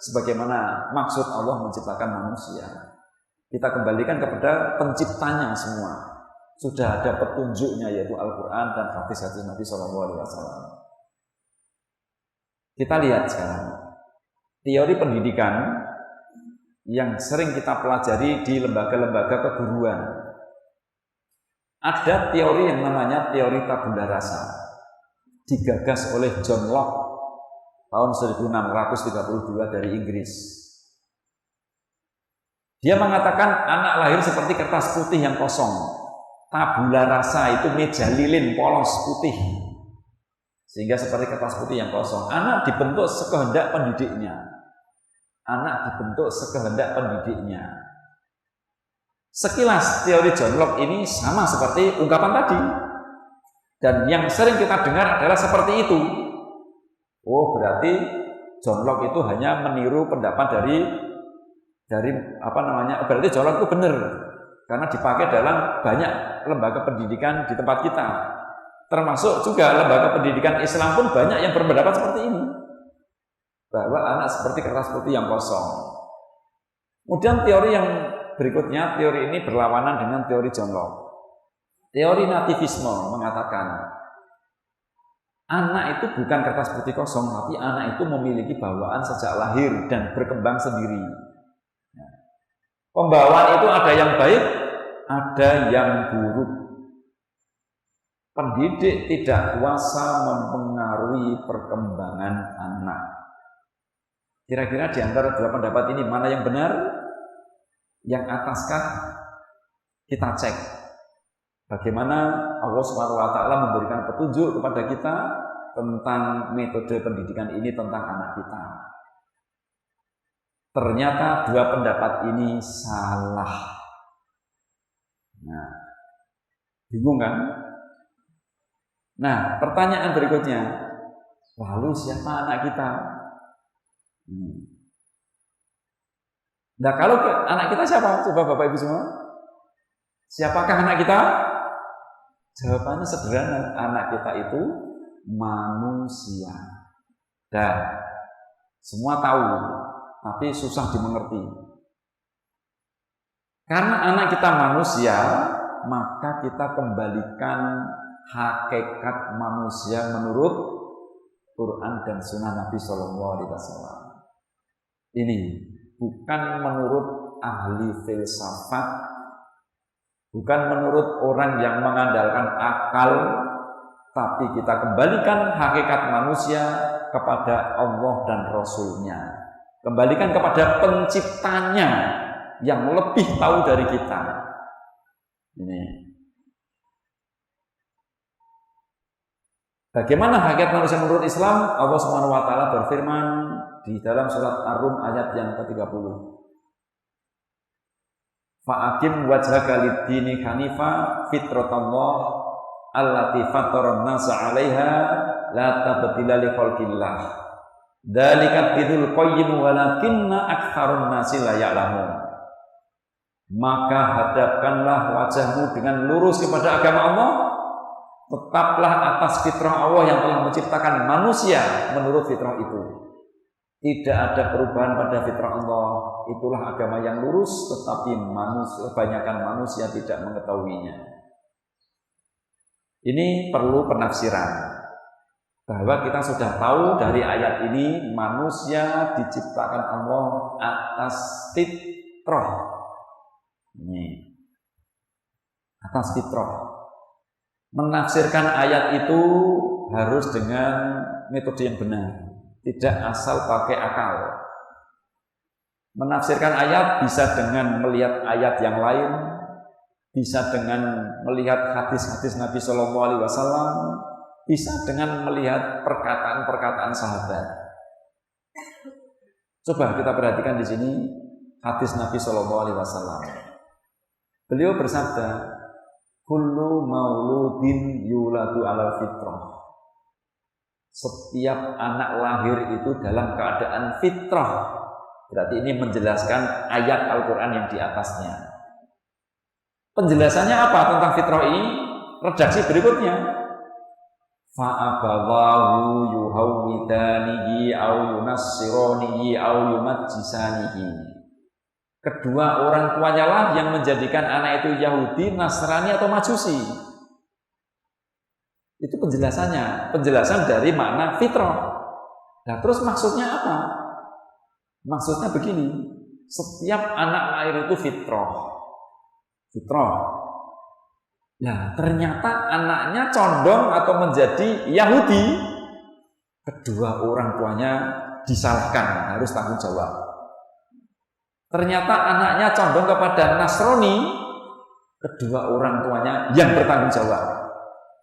sebagaimana maksud Allah menciptakan manusia. Kita kembalikan kepada penciptanya semua. Sudah ada petunjuknya yaitu Al-Quran dan hadis-hadis Nabi Sallallahu Alaihi Wasallam. Kita lihat sekarang teori pendidikan yang sering kita pelajari di lembaga-lembaga keguruan. Ada teori yang namanya teori tabula rasa, digagas oleh John Locke tahun 1632 dari Inggris. Dia mengatakan anak lahir seperti kertas putih yang kosong. Tabula rasa itu meja lilin polos putih, sehingga seperti kertas putih yang kosong. Anak dibentuk sekehendak pendidiknya. Anak dibentuk sekehendak pendidiknya. Sekilas teori John Locke ini sama seperti ungkapan tadi. Dan yang sering kita dengar adalah seperti itu. Oh, berarti John Locke itu hanya meniru pendapat dari berarti John Locke itu benar. Karena dipakai dalam banyak lembaga pendidikan di tempat kita. Termasuk juga lembaga pendidikan Islam pun banyak yang berpendapat seperti ini. Bahwa anak seperti kertas putih yang kosong. Kemudian teori yang berikutnya, teori ini berlawanan dengan teori John Locke. Teori nativisme mengatakan anak itu bukan kertas putih kosong, tapi anak itu memiliki bawaan sejak lahir dan berkembang sendiri. Pembawaan itu ada yang baik, ada yang buruk. Pendidik tidak kuasa mempengaruhi perkembangan anak. Kira-kira di antara dua pendapat ini mana yang benar? Yang ataskah? Kita cek bagaimana Allah SWT memberikan petunjuk kepada kita tentang metode pendidikan ini tentang anak kita. Ternyata dua pendapat ini salah. Nah, bingung kan? Nah, pertanyaan berikutnya, lalu siapa anak kita? Nah, kalau anak kita siapa? Coba Bapak Ibu semua. Siapakah anak kita? Jawabannya sederhana, anak kita itu manusia. Dan semua tahu, tapi susah dimengerti. Karena anak kita manusia, maka kita kembalikan hakikat manusia menurut Quran dan Sunnah Nabi Sallallahu Alaihi Wasallam. Ini bukan menurut ahli filsafat, bukan menurut orang yang mengandalkan akal, tapi kita kembalikan hakikat manusia kepada Allah dan Rasul-Nya. Kembalikan kepada penciptanya yang lebih tahu dari kita. Ini. Bagaimana hakikat manusia menurut Islam? Allah Subhanahu wa taala berfirman di dalam surat Ar-Rum ayat yang ke-30. Fa'akim wajhaka lid-dini hanifa fitratallah allati fataran nasa 'alaiha la tabdila li khalqillah. Dzalika bidul qayyim walakinna aktsarun nasi la ya'lamun. Maka hadapkanlah wajahmu dengan lurus kepada agama Allah. Tetaplah atas fitrah Allah yang telah menciptakan manusia menurut fitrah itu. Tidak ada perubahan pada fitrah Allah. Itulah agama yang lurus, tetapi kebanyakan manusia tidak mengetahuinya. Ini perlu penafsiran. bahwa kita sudah tahu dari ayat ini manusia diciptakan Allah atas fitrah. Ini atas fitrah. Menafsirkan ayat itu harus dengan metode yang benar, tidak asal pakai akal. Menafsirkan ayat bisa dengan melihat ayat yang lain, bisa dengan melihat hadis-hadis Nabi Shallallahu Alaihi Wasallam, bisa dengan melihat perkataan-perkataan sahabat. Coba kita perhatikan di sini hadis Nabi Shallallahu Alaihi Wasallam. Beliau bersabda, kullu mauludin yuladu alal fitrah. Setiap anak lahir itu dalam keadaan fitrah. Berarti ini menjelaskan ayat Al-Quran yang di atasnya. Penjelasannya apa tentang fitrah ini? Redaksi berikutnya. Fa'abawahu yuhawwidanihi au yunassironihi au yumajjisanihi. Kedua orang tuanya lah yang menjadikan anak itu Yahudi, Nasrani atau Majusi. Itu penjelasannya, penjelasan dari makna fitrah. Nah, terus maksudnya apa? Maksudnya begini, setiap anak lahir itu fitrah. Fitrah. Nah, ternyata anaknya condong atau menjadi Yahudi. Kedua orang tuanya disalahkan, harus tanggung jawab. Ternyata anaknya condong kepada Nasrani, kedua orang tuanya yang bertanggung jawab,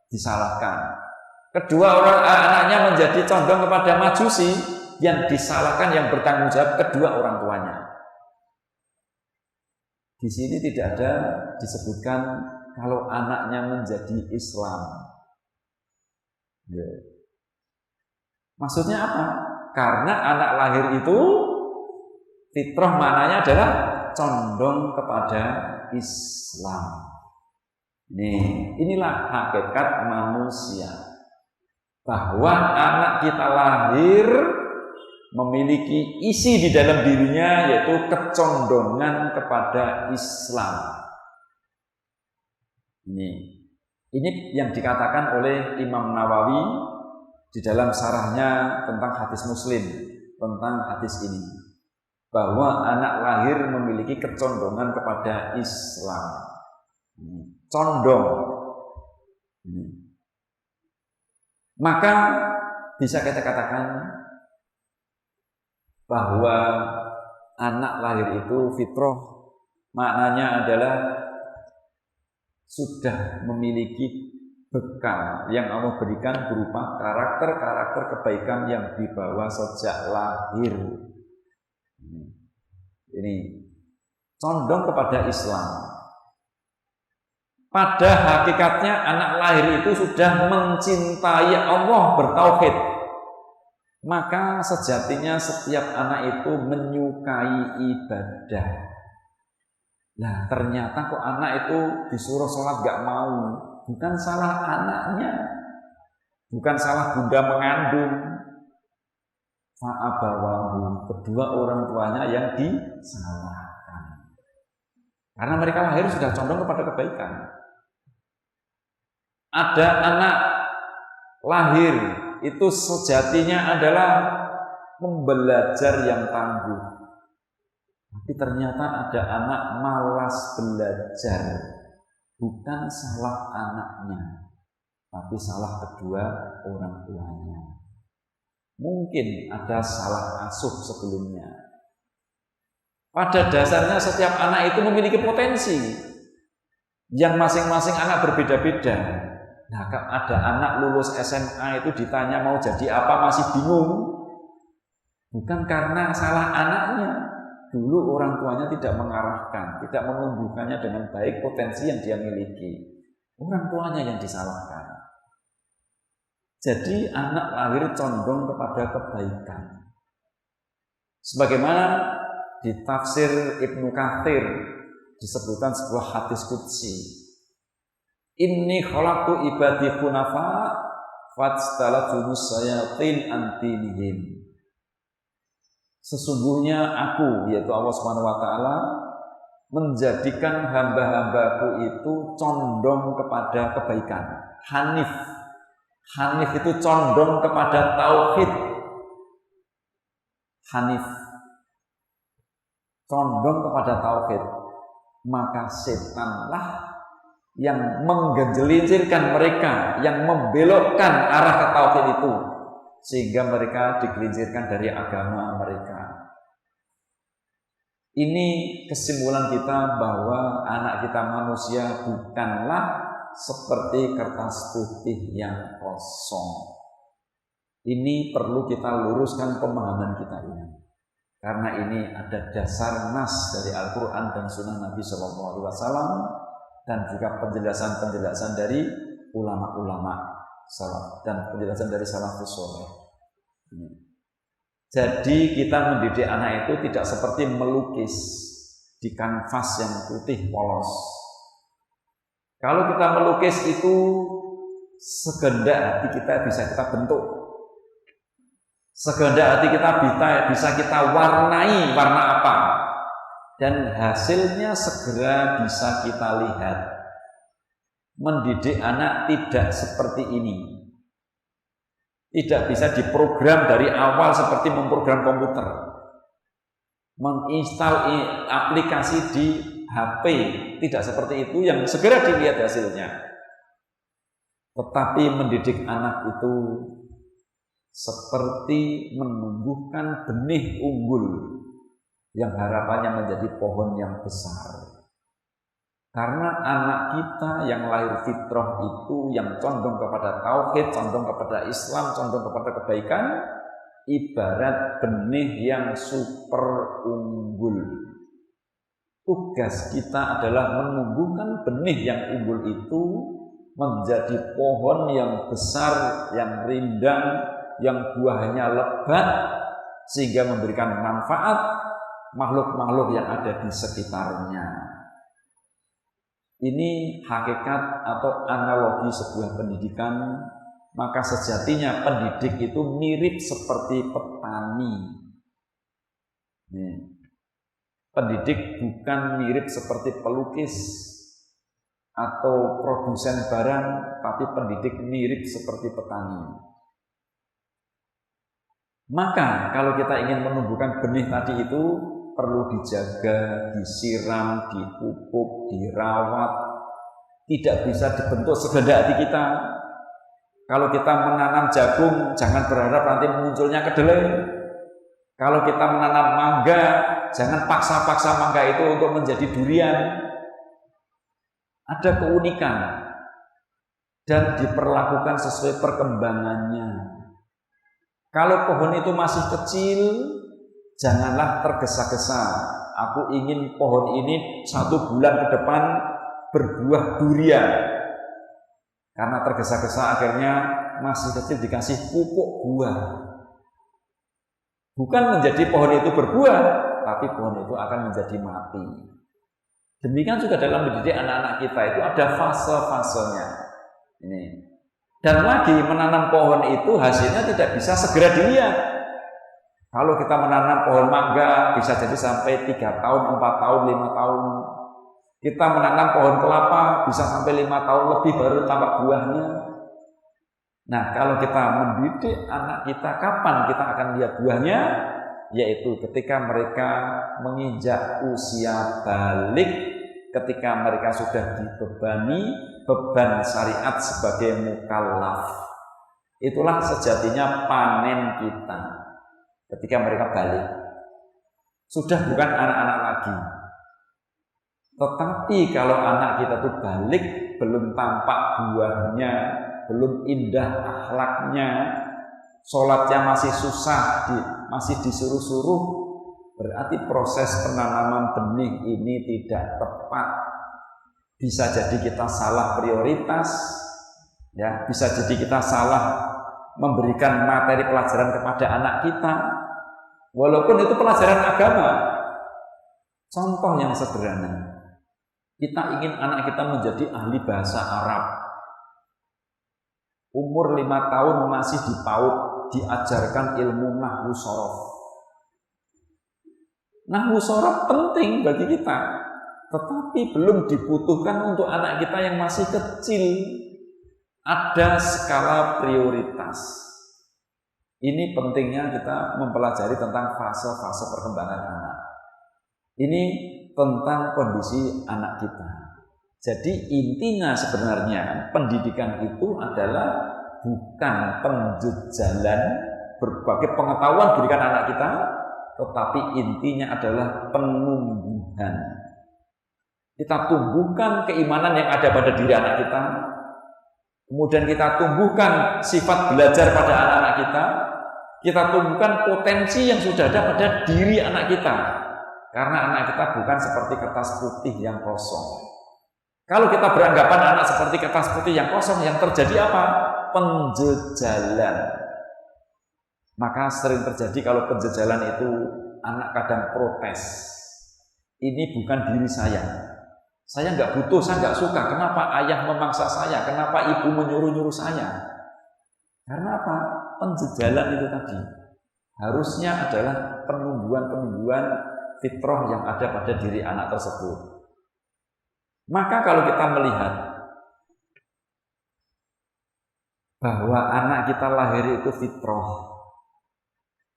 disalahkan. Kedua anaknya menjadi condong kepada Majusi, yang disalahkan, yang bertanggung jawab kedua orang tuanya. Di sini tidak ada disebutkan kalau anaknya menjadi Islam. Ya. Maksudnya apa? Karena anak lahir itu fitrah maknanya adalah condong kepada Islam. Inilah hakikat manusia. Bahwa anak kita lahir memiliki isi di dalam dirinya yaitu kecondongan kepada Islam. Ini yang dikatakan oleh Imam Nawawi di dalam syarahnya tentang hadis Muslim, tentang hadis ini, bahwa anak lahir memiliki kecondongan kepada Islam. Condong. Maka bisa kita katakan bahwa anak lahir itu fitrah maknanya adalah sudah memiliki bekal yang Allah berikan berupa karakter-karakter kebaikan yang dibawa sejak lahir. Ini condong kepada Islam. Pada hakikatnya anak lahir itu sudah mencintai Allah, bertauhid. Maka sejatinya setiap anak itu menyukai ibadah. Nah, ternyata kok anak itu disuruh sholat gak mau. Bukan salah anaknya, bukan salah bunda mengandung. Fa'abawahu, kedua orang tuanya yang disalahkan. Karena mereka lahir sudah condong kepada kebaikan. Ada anak lahir itu sejatinya adalah pembelajar yang tangguh. Tapi ternyata ada anak malas belajar. Bukan salah anaknya, tapi salah kedua orang tuanya. Mungkin ada salah asuh sebelumnya. Pada dasarnya setiap anak itu memiliki potensi yang masing-masing anak berbeda-beda. Nah, kalau ada anak lulus SMA itu ditanya mau jadi apa masih bingung. Bukan karena salah anaknya. Dulu orang tuanya tidak mengarahkan, tidak menumbuhkannya dengan baik potensi yang dia miliki. Orang tuanya yang disalahkan. Jadi anak lahir condong kepada kebaikan. Sebagaimana di tafsir Ibnu Katsir disebutkan sebuah hadis qudsi. Inni khalaqtu ibadi hunafa fastalazumus sayatin antinihim. Sesungguhnya aku, yaitu Allah Subhanahu wa taala, menjadikan hamba-hambaku itu condong kepada kebaikan. Hanif. Hanif itu condong kepada tauhid. Hanif condong kepada tauhid. Maka setanlah yang menggelincirkan mereka, yang membelokkan arah ke tauhid itu, sehingga mereka digelincirkan dari agama mereka. Ini kesimpulan kita bahwa anak kita manusia bukanlah seperti kertas putih yang kosong. Ini perlu kita luruskan pemahaman kita ini, karena ini ada dasar nas dari Al-Quran dan Sunnah Nabi SAW, dan juga penjelasan-penjelasan dari ulama-ulama salaf dan penjelasan dari salafus saleh. Jadi kita mendidik anak itu tidak seperti melukis di kanvas yang putih polos. Kalau kita melukis itu segendak hati kita bisa kita bentuk. Segendak hati kita bisa kita warnai warna apa. Dan hasilnya segera bisa kita lihat. Mendidik anak tidak seperti ini. Tidak bisa diprogram dari awal seperti memprogram komputer. Menginstal aplikasi di HP, tidak seperti itu yang segera dilihat hasilnya. Tetapi mendidik anak itu seperti menumbuhkan benih unggul yang harapannya menjadi pohon yang besar. Karena anak kita yang lahir fitrah itu yang condong kepada tauhid, condong kepada Islam, condong kepada kebaikan, ibarat benih yang super unggul. Tugas kita adalah menumbuhkan benih yang unggul itu menjadi pohon yang besar, yang rindang, yang buahnya lebat, sehingga memberikan manfaat makhluk-makhluk yang ada di sekitarnya. Ini hakikat atau analogi sebuah pendidikan. Maka sejatinya pendidik itu mirip seperti petani. Pendidik bukan mirip seperti pelukis atau produsen barang, tapi pendidik mirip seperti petani. Maka kalau kita ingin menumbuhkan benih tadi itu perlu dijaga, disiram, dipupuk, dirawat. Tidak bisa dibentuk segendak hati kita. Kalau kita menanam jagung, jangan berharap nanti munculnya kedelai. Kalau kita menanam mangga, jangan paksa-paksa mangga itu untuk menjadi durian. Ada keunikan dan diperlakukan sesuai perkembangannya. Kalau pohon itu masih kecil, janganlah tergesa-gesa. Aku ingin pohon ini 1 bulan ke depan berbuah durian. Karena tergesa-gesa akhirnya masih kecil dikasih pupuk buah. Bukan menjadi pohon itu berbuah, tapi pohon itu akan menjadi mati. Demikian juga dalam mendidik anak-anak kita itu ada fase-fasenya. Ini. Dan lagi menanam pohon itu hasilnya tidak bisa segera dilihat. Kalau kita menanam pohon mangga bisa jadi sampai 3 tahun, 4 tahun, 5 tahun. Kita menanam pohon kelapa bisa sampai 5 tahun lebih baru tampak buahnya. Nah, kalau kita mendidik anak kita, kapan kita akan lihat buahnya? Yaitu ketika mereka menginjak usia balik, ketika mereka sudah dibebani beban syariat sebagai mukallaf. Itulah sejatinya panen kita. Ketika mereka balik, sudah bukan anak-anak lagi. Tetapi kalau anak kita tuh balik, belum tampak buahnya, belum indah akhlaknya, sholatnya masih susah, masih disuruh-suruh, berarti proses penanaman benih ini tidak tepat. Bisa jadi kita salah prioritas, ya, bisa jadi kita salah memberikan materi pelajaran kepada anak kita, walaupun itu pelajaran agama. Contoh yang sederhana, kita ingin anak kita menjadi ahli bahasa Arab. Umur 5 tahun masih di PAUD, diajarkan ilmu nahwu shorof. Nahwu shorof penting bagi kita, tetapi belum dibutuhkan untuk anak kita yang masih kecil. ada skala prioritas. Ini pentingnya kita mempelajari tentang fase-fase perkembangan anak. Ini tentang kondisi anak kita. Jadi intinya sebenarnya pendidikan itu adalah bukan penjejalan berbagai pengetahuan berikan anak kita, tetapi intinya adalah penumbuhan. Kita tumbuhkan keimanan yang ada pada diri anak kita, kemudian kita tumbuhkan sifat belajar pada anak-anak kita tumbuhkan potensi yang sudah ada pada diri anak kita. Karena anak kita bukan seperti kertas putih yang kosong. Kalau kita beranggapan anak seperti kertas putih yang kosong, yang terjadi apa? Penjejalan. Maka sering terjadi kalau penjejalan itu anak kadang protes. Ini bukan diri saya. Saya nggak butuh, saya nggak suka. Kenapa ayah memaksa saya? Kenapa ibu menyuruh-nyuruh saya? Karena apa? Penjejalan itu tadi. Harusnya adalah penumbuhan fitrah yang ada pada diri anak tersebut. Maka kalau kita melihat bahwa anak kita lahir itu fitrah,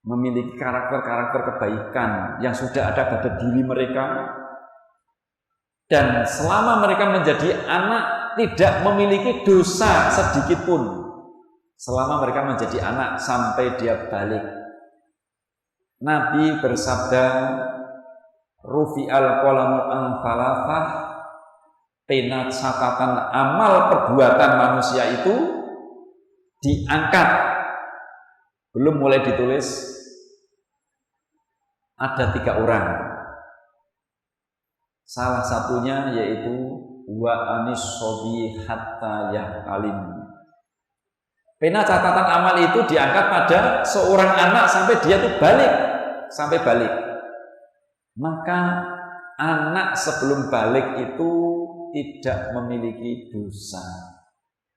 memiliki karakter-karakter kebaikan yang sudah ada pada diri mereka, dan selama mereka menjadi anak tidak memiliki dosa sedikit pun, selama mereka menjadi anak sampai dia balik. Nabi bersabda, Rufi'al qalamu an thalathah, pena catatan amal perbuatan manusia itu diangkat, belum mulai ditulis. Ada 3 orang. Salah satunya yaitu wa anis sobi hatta yahtalim. Pena catatan amal itu diangkat pada seorang anak sampai dia tuh balik. Maka anak sebelum balik itu tidak memiliki dosa.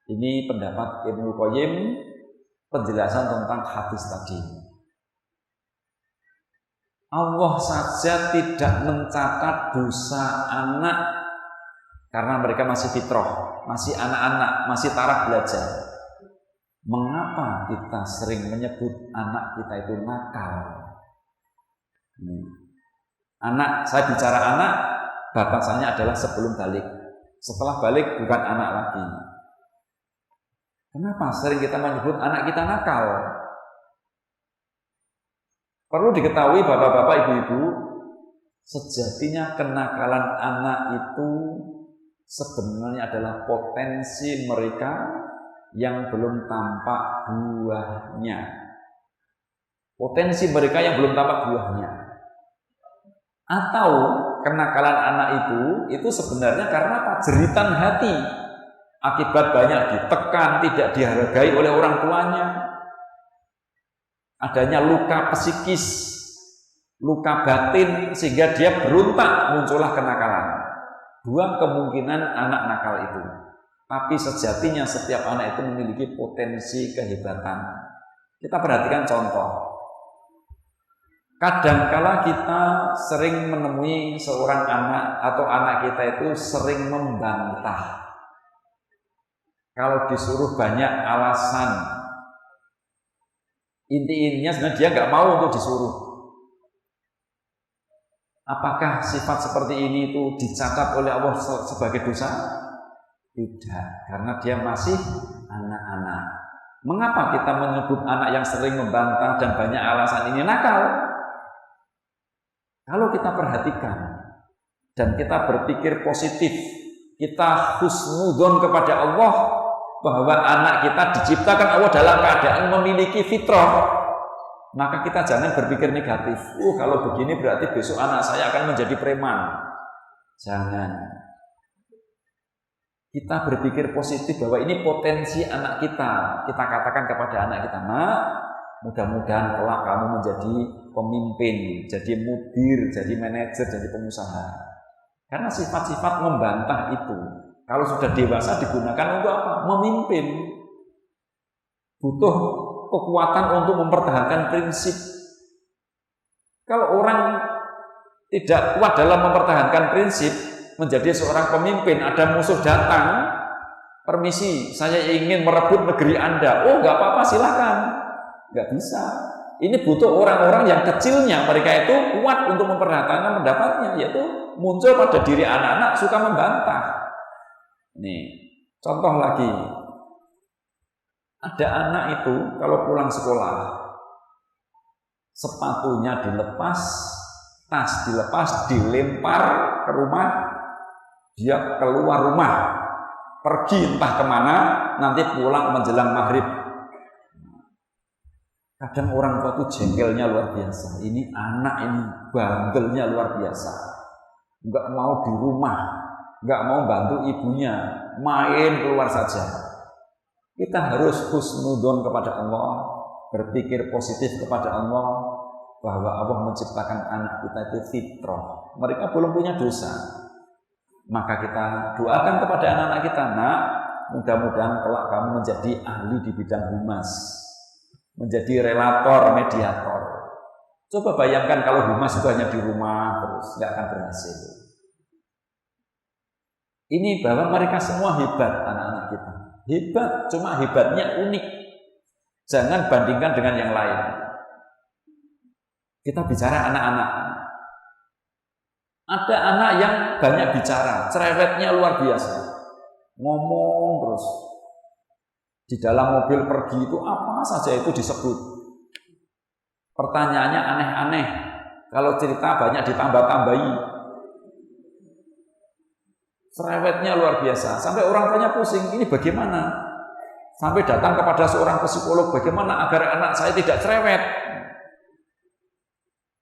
Ini pendapat Ibnu Qayyim, penjelasan tentang hadis tadi. Allah saja tidak mencatat dosa anak karena mereka masih fitrah, masih anak-anak, masih taraf belajar. Mengapa kita sering menyebut anak kita itu nakal? Anak, saya bicara anak, batasannya adalah sebelum balik. Setelah balik bukan anak lagi. Kenapa sering kita menyebut anak kita nakal? Perlu diketahui bapak-bapak, ibu-ibu, sejatinya kenakalan anak itu sebenarnya adalah potensi mereka yang belum tampak buahnya. Potensi mereka yang belum tampak buahnya. Atau kenakalan anak itu sebenarnya karena apa? Jeritan hati. Akibat banyak ditekan, tidak dihargai oleh orang tuanya. Adanya luka psikis, luka batin, sehingga dia berontak, muncullah kenakalan. 2 kemungkinan anak nakal itu. Tapi sejatinya setiap anak itu memiliki potensi kehebatan. Kita perhatikan contoh. Kadangkala kita sering menemui seorang anak atau anak kita itu sering membantah. Kalau disuruh banyak alasan, intinya sebenarnya dia nggak mau untuk disuruh. Apakah sifat seperti ini itu dicatat oleh Allah sebagai dosa? Tidak, karena dia masih anak-anak. Mengapa kita menyebut anak yang sering membantah dan banyak alasan ini nakal? Kalau kita perhatikan dan kita berpikir positif, kita husnudzon kepada Allah bahwa anak kita diciptakan Allah dalam keadaan memiliki fitrah, maka kita jangan berpikir negatif. Kalau begini berarti besok anak saya akan menjadi preman. Jangan. Kita berpikir positif bahwa ini potensi anak kita. Kita katakan kepada anak kita, nak, mudah-mudahan kelak kamu menjadi pemimpin, jadi mudir, jadi manajer, jadi pengusaha. Karena sifat-sifat membantah itu, kalau sudah dewasa digunakan untuk apa? Memimpin. Butuh kekuatan untuk mempertahankan prinsip. Kalau orang tidak kuat dalam mempertahankan prinsip, menjadi seorang pemimpin, ada musuh datang, permisi, saya ingin merebut negeri Anda. Oh, nggak apa-apa, silahkan. Nggak bisa. Ini butuh orang-orang yang kecilnya mereka itu kuat untuk mempertahankan pendapatnya, yaitu muncul pada diri anak-anak suka membantah. Nih, contoh lagi. Ada anak itu kalau pulang sekolah, sepatunya dilepas, tas dilepas, dilempar ke rumah, dia keluar rumah, pergi entah kemana, nanti pulang menjelang maghrib. Kadang orang tua itu jengkelnya luar biasa. Ini anak ini bandelnya luar biasa. Enggak mau di rumah, enggak mau bantu ibunya, main keluar saja. Kita harus husnudzon kepada Allah, berpikir positif kepada Allah, bahwa Allah menciptakan anak kita itu fitrah. Mereka belum punya dosa. Maka kita doakan kepada anak-anak kita, nak, mudah-mudahan kelak kamu menjadi ahli di bidang humas, menjadi relator, mediator. Coba bayangkan kalau humas itu hanya di rumah terus, nggak akan berhasil. Ini bahwa mereka semua hebat, anak-anak kita. Hebat, cuma hebatnya unik. Jangan bandingkan dengan yang lain. Kita bicara anak-anak. Ada anak yang banyak bicara, cerewetnya luar biasa. Ngomong terus. Di dalam mobil pergi itu apa saja itu disebut. Pertanyaannya aneh-aneh. Kalau cerita banyak ditambah-tambahi. Cerewetnya luar biasa. Sampai orang tuanya pusing, ini bagaimana? Sampai datang kepada seorang psikolog, bagaimana agar anak saya tidak cerewet?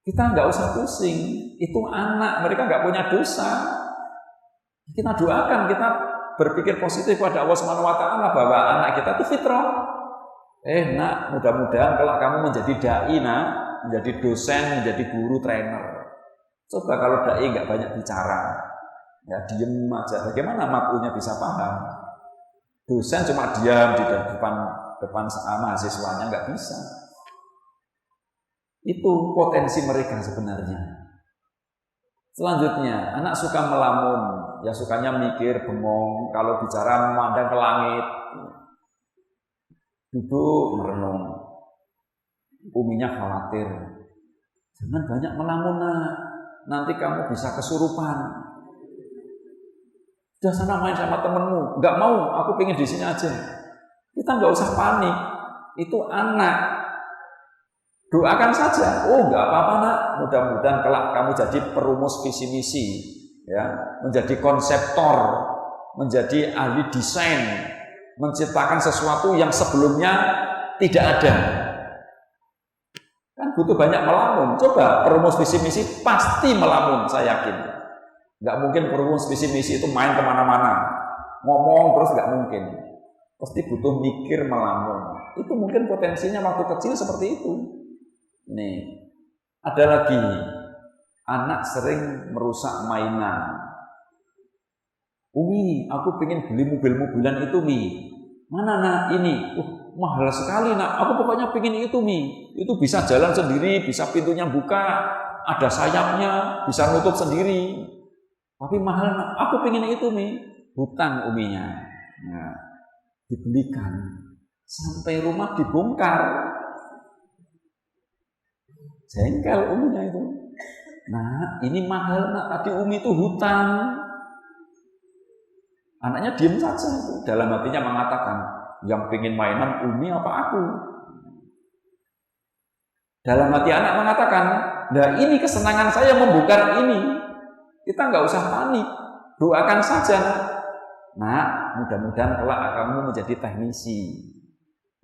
Kita nggak usah pusing. Itu anak, mereka nggak punya dosa. Kita doakan, kita berpikir positif pada Allah SWT bahwa anak kita itu fitrah. Nak, mudah-mudahan kalau kamu menjadi dai, nak, menjadi dosen, menjadi guru, trainer. Coba kalau dai nggak banyak bicara, ya diem aja. Bagaimana maklunya bisa paham? Dosen cuma diam di depan mahasiswanya, nggak bisa. Itu potensi mereka sebenarnya. Selanjutnya, anak suka melamun, ya sukanya mikir, bengong, kalau bicara memandang ke langit, duduk merenung, uminya khawatir. Jangan banyak melamun, nak, nanti kamu bisa kesurupan. Udah sana main sama temenmu, nggak mau, aku pengen di sini aja. Kita nggak usah panik, itu anak. Doakan saja, oh nggak apa-apa, nak, mudah-mudahan kelak kamu jadi perumus visi misi, ya, menjadi konseptor, menjadi ahli desain, menciptakan sesuatu yang sebelumnya tidak ada. Kan butuh banyak melamun. Coba perumus visi misi pasti melamun, saya yakin. Nggak mungkin perumus visi misi itu main kemana-mana, ngomong terus, nggak mungkin. Pasti butuh mikir, melamun. Itu mungkin potensinya waktu kecil seperti itu. Nih, ada lagi anak sering merusak mainan. Umi, aku pengen beli mobil-mobilan itu, Mi. Mana, nak? Ini, mahal sekali, nak. Aku pokoknya pengen itu, Mi. Itu bisa jalan sendiri, bisa pintunya buka, ada sayapnya, bisa nutup sendiri. Tapi mahal, nak. Aku pengen itu, Mi. Hutang uminya. Nah, dibelikan. Sampai rumah dibongkar. Jengkel uminya itu. Nah, ini mahal, nak. Tadi umi itu hutang. Anaknya diam saja itu. Dalam hatinya mengatakan, yang pengen mainan umi apa aku? Dalam hati anak mengatakan, nah ini kesenangan saya membongkar ini. Kita nggak usah panik. Doakan saja, nak. Nah, mudah-mudahan kelak kamu menjadi teknisi.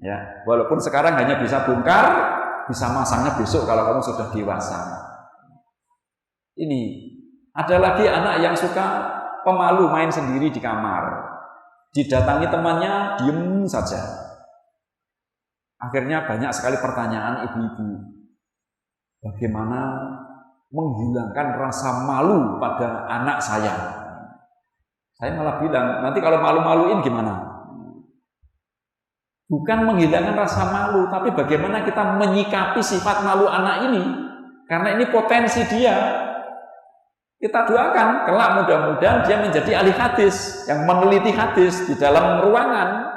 Ya, walaupun sekarang hanya bisa bongkar, bisa masangnya besok kalau kamu sudah dewasa. Ini ada lagi anak yang suka pemalu, main sendiri di kamar. Didatangi temannya, diem saja. Akhirnya banyak sekali pertanyaan ibu-ibu. Bagaimana menghilangkan rasa malu pada anak saya? Saya malah bilang, nanti kalau malu-maluin gimana? Bukan menghilangkan rasa malu, tapi bagaimana kita menyikapi sifat malu anak ini. Karena ini potensi dia. Kita doakan kelak mudah-mudahan dia menjadi ahli hadis yang meneliti hadis di dalam ruangan.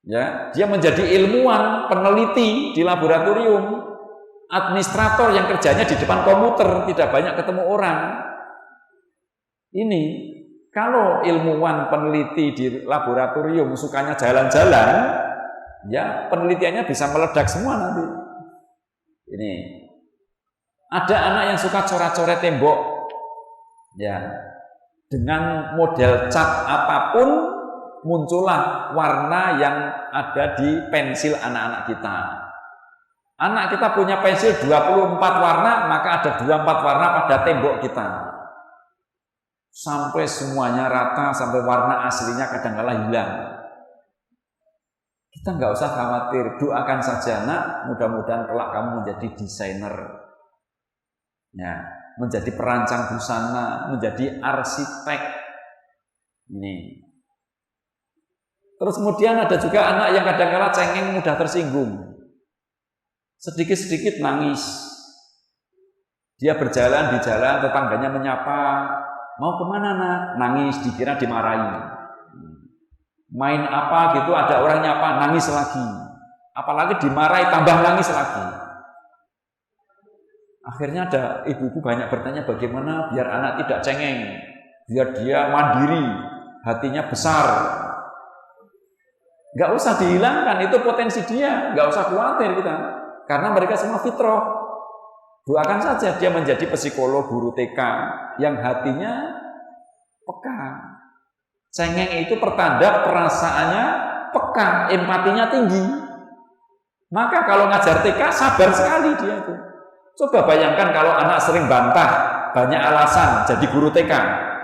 Ya, dia menjadi ilmuwan, peneliti di laboratorium, administrator yang kerjanya di depan komputer, tidak banyak ketemu orang. Ini kalau ilmuwan peneliti di laboratorium sukanya jalan-jalan, ya penelitiannya bisa meledak semua nanti. Ini ada anak yang suka coret-coret tembok, ya dengan model cat apapun muncullah warna yang ada di pensil anak-anak kita. Anak kita punya pensil 24 warna, maka ada 24 warna pada tembok kita. Sampai semuanya rata, sampai warna aslinya kadang-kala hilang. Kita nggak usah khawatir, doakan saja nak, mudah-mudahan kelak kamu menjadi desainer. Ya, menjadi perancang busana, menjadi arsitek. Ini. Terus kemudian ada juga anak yang kadang-kala cengeng, mudah tersinggung. Sedikit-sedikit nangis. Dia berjalan di jalan, tetangganya menyapa, mau kemana nak? Nangis, dikira dimarahi. Main apa gitu, ada orang nyapa, nangis lagi. Apalagi dimarahi, tambah nangis lagi. Akhirnya ada ibu-ibu banyak bertanya bagaimana biar anak tidak cengeng, biar dia mandiri, hatinya besar. Gak usah dihilangkan, itu potensi dia, gak usah khawatir kita. Karena mereka semua fitrah. Doakan saja dia menjadi psikolog guru TK yang hatinya peka. Cengeng itu pertanda perasaannya peka, empatinya tinggi. Maka kalau ngajar TK sabar sekali dia itu. Coba bayangkan kalau anak sering bantah, banyak alasan jadi guru TK,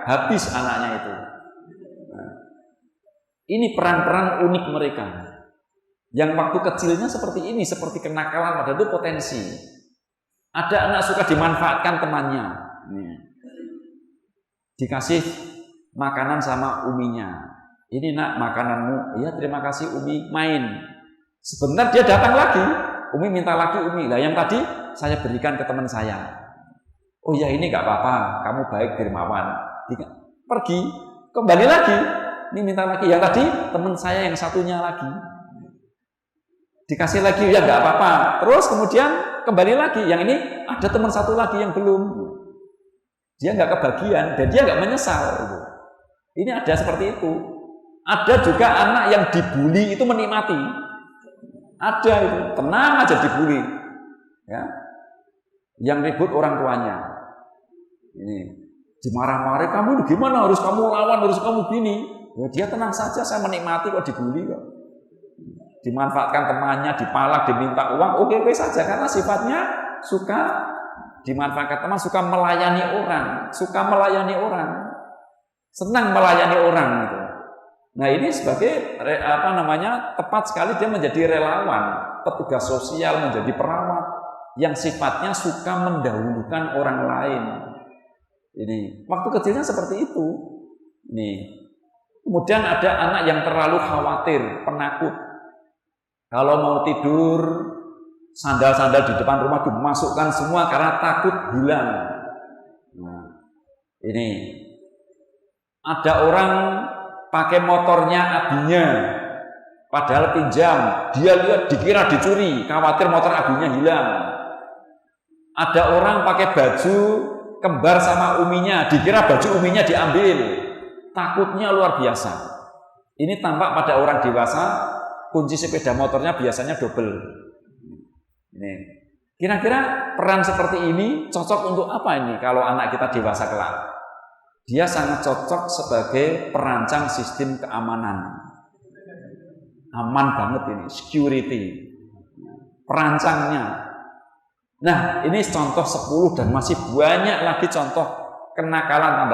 habis anaknya itu. Ini peran-peran unik mereka. Yang waktu kecilnya seperti ini, seperti kenakalan, padahal itu potensi. Ada anak suka dimanfaatkan temannya. Dikasih makanan sama uminya. Ini nak makananmu. Iya terima kasih umi, main. Sebentar dia datang lagi. Umi minta lagi umi. Lah yang tadi saya berikan ke teman saya. Oh ya ini gak apa-apa, kamu baik dermawan. Pergi, kembali lagi. Ini minta lagi, yang tadi teman saya yang satunya lagi. Dikasih lagi, ya nggak apa-apa. Terus kemudian kembali lagi, yang ini ada teman satu lagi yang belum. Dia nggak kebagian dan dia nggak menyesal. Ini ada seperti itu. Ada juga anak yang dibully itu menikmati. Ada itu, tenang aja dibully. Ya. Yang ribut orang tuanya. Ini dimarah-marah, kamu gimana? Harus kamu lawan, harus kamu gini. Ya, dia tenang saja, saya menikmati kok dibully kok. Dimanfaatkan temannya, dipalak, diminta uang, oke saja karena sifatnya suka dimanfaatkan teman, suka melayani orang, senang melayani orang gitu. Nah ini sebagai tepat sekali dia menjadi relawan, petugas sosial, menjadi perawat yang sifatnya suka mendahulukan orang lain. Ini waktu kecilnya seperti itu. Ini. Kemudian ada anak yang terlalu khawatir, penakut. Kalau mau tidur, sandal-sandal di depan rumah dimasukkan semua karena takut hilang. Nah, ini ada orang pakai motornya abinya, padahal pinjam. Dia lihat dikira dicuri, khawatir motor abinya hilang. Ada orang pakai baju kembar sama uminya, dikira baju uminya diambil. Takutnya luar biasa. Ini tampak pada orang dewasa, kunci sepeda motornya biasanya double. Ini. Kira-kira peran seperti ini cocok untuk apa ini kalau anak kita dewasa kelak? Dia sangat cocok sebagai perancang sistem keamanan. Aman banget ini, security. Perancangnya. Nah, ini contoh 10 dan masih banyak lagi contoh kenakalan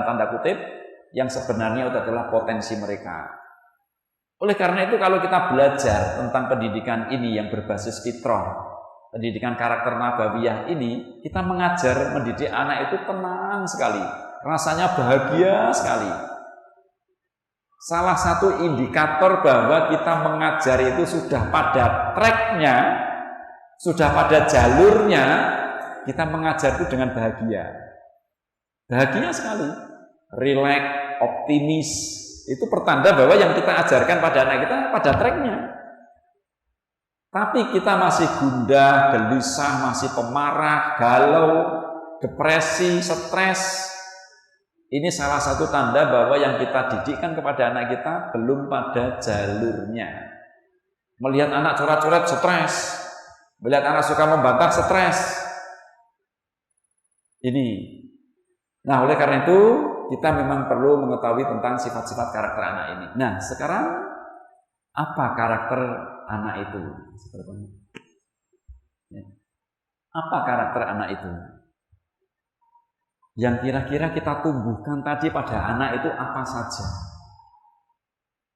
tanda kutip yang sebenarnya itu adalah potensi mereka. Oleh karena itu kalau kita belajar tentang pendidikan ini yang berbasis fitrah, pendidikan karakter nabawiyah ini, kita mengajar, mendidik anak itu tenang sekali, rasanya bahagia sekali. Salah satu indikator bahwa kita mengajar itu sudah pada tracknya, sudah pada jalurnya, kita mengajar itu dengan bahagia. Bahagia sekali, rileks, optimis. Itu pertanda bahwa yang kita ajarkan pada anak kita pada tracknya. Tapi kita masih gundah, gelisah, masih pemarah, galau, depresi, stres. Ini salah satu tanda bahwa yang kita didikkan kepada anak kita belum pada jalurnya. Melihat anak coret-coret stres, melihat anak suka membantah stres. Ini. Nah, oleh karena itu kita memang perlu mengetahui tentang sifat-sifat karakter anak ini. Nah, sekarang apa karakter anak itu? Apa karakter anak itu? Yang kira-kira kita tumbuhkan tadi pada anak itu apa saja?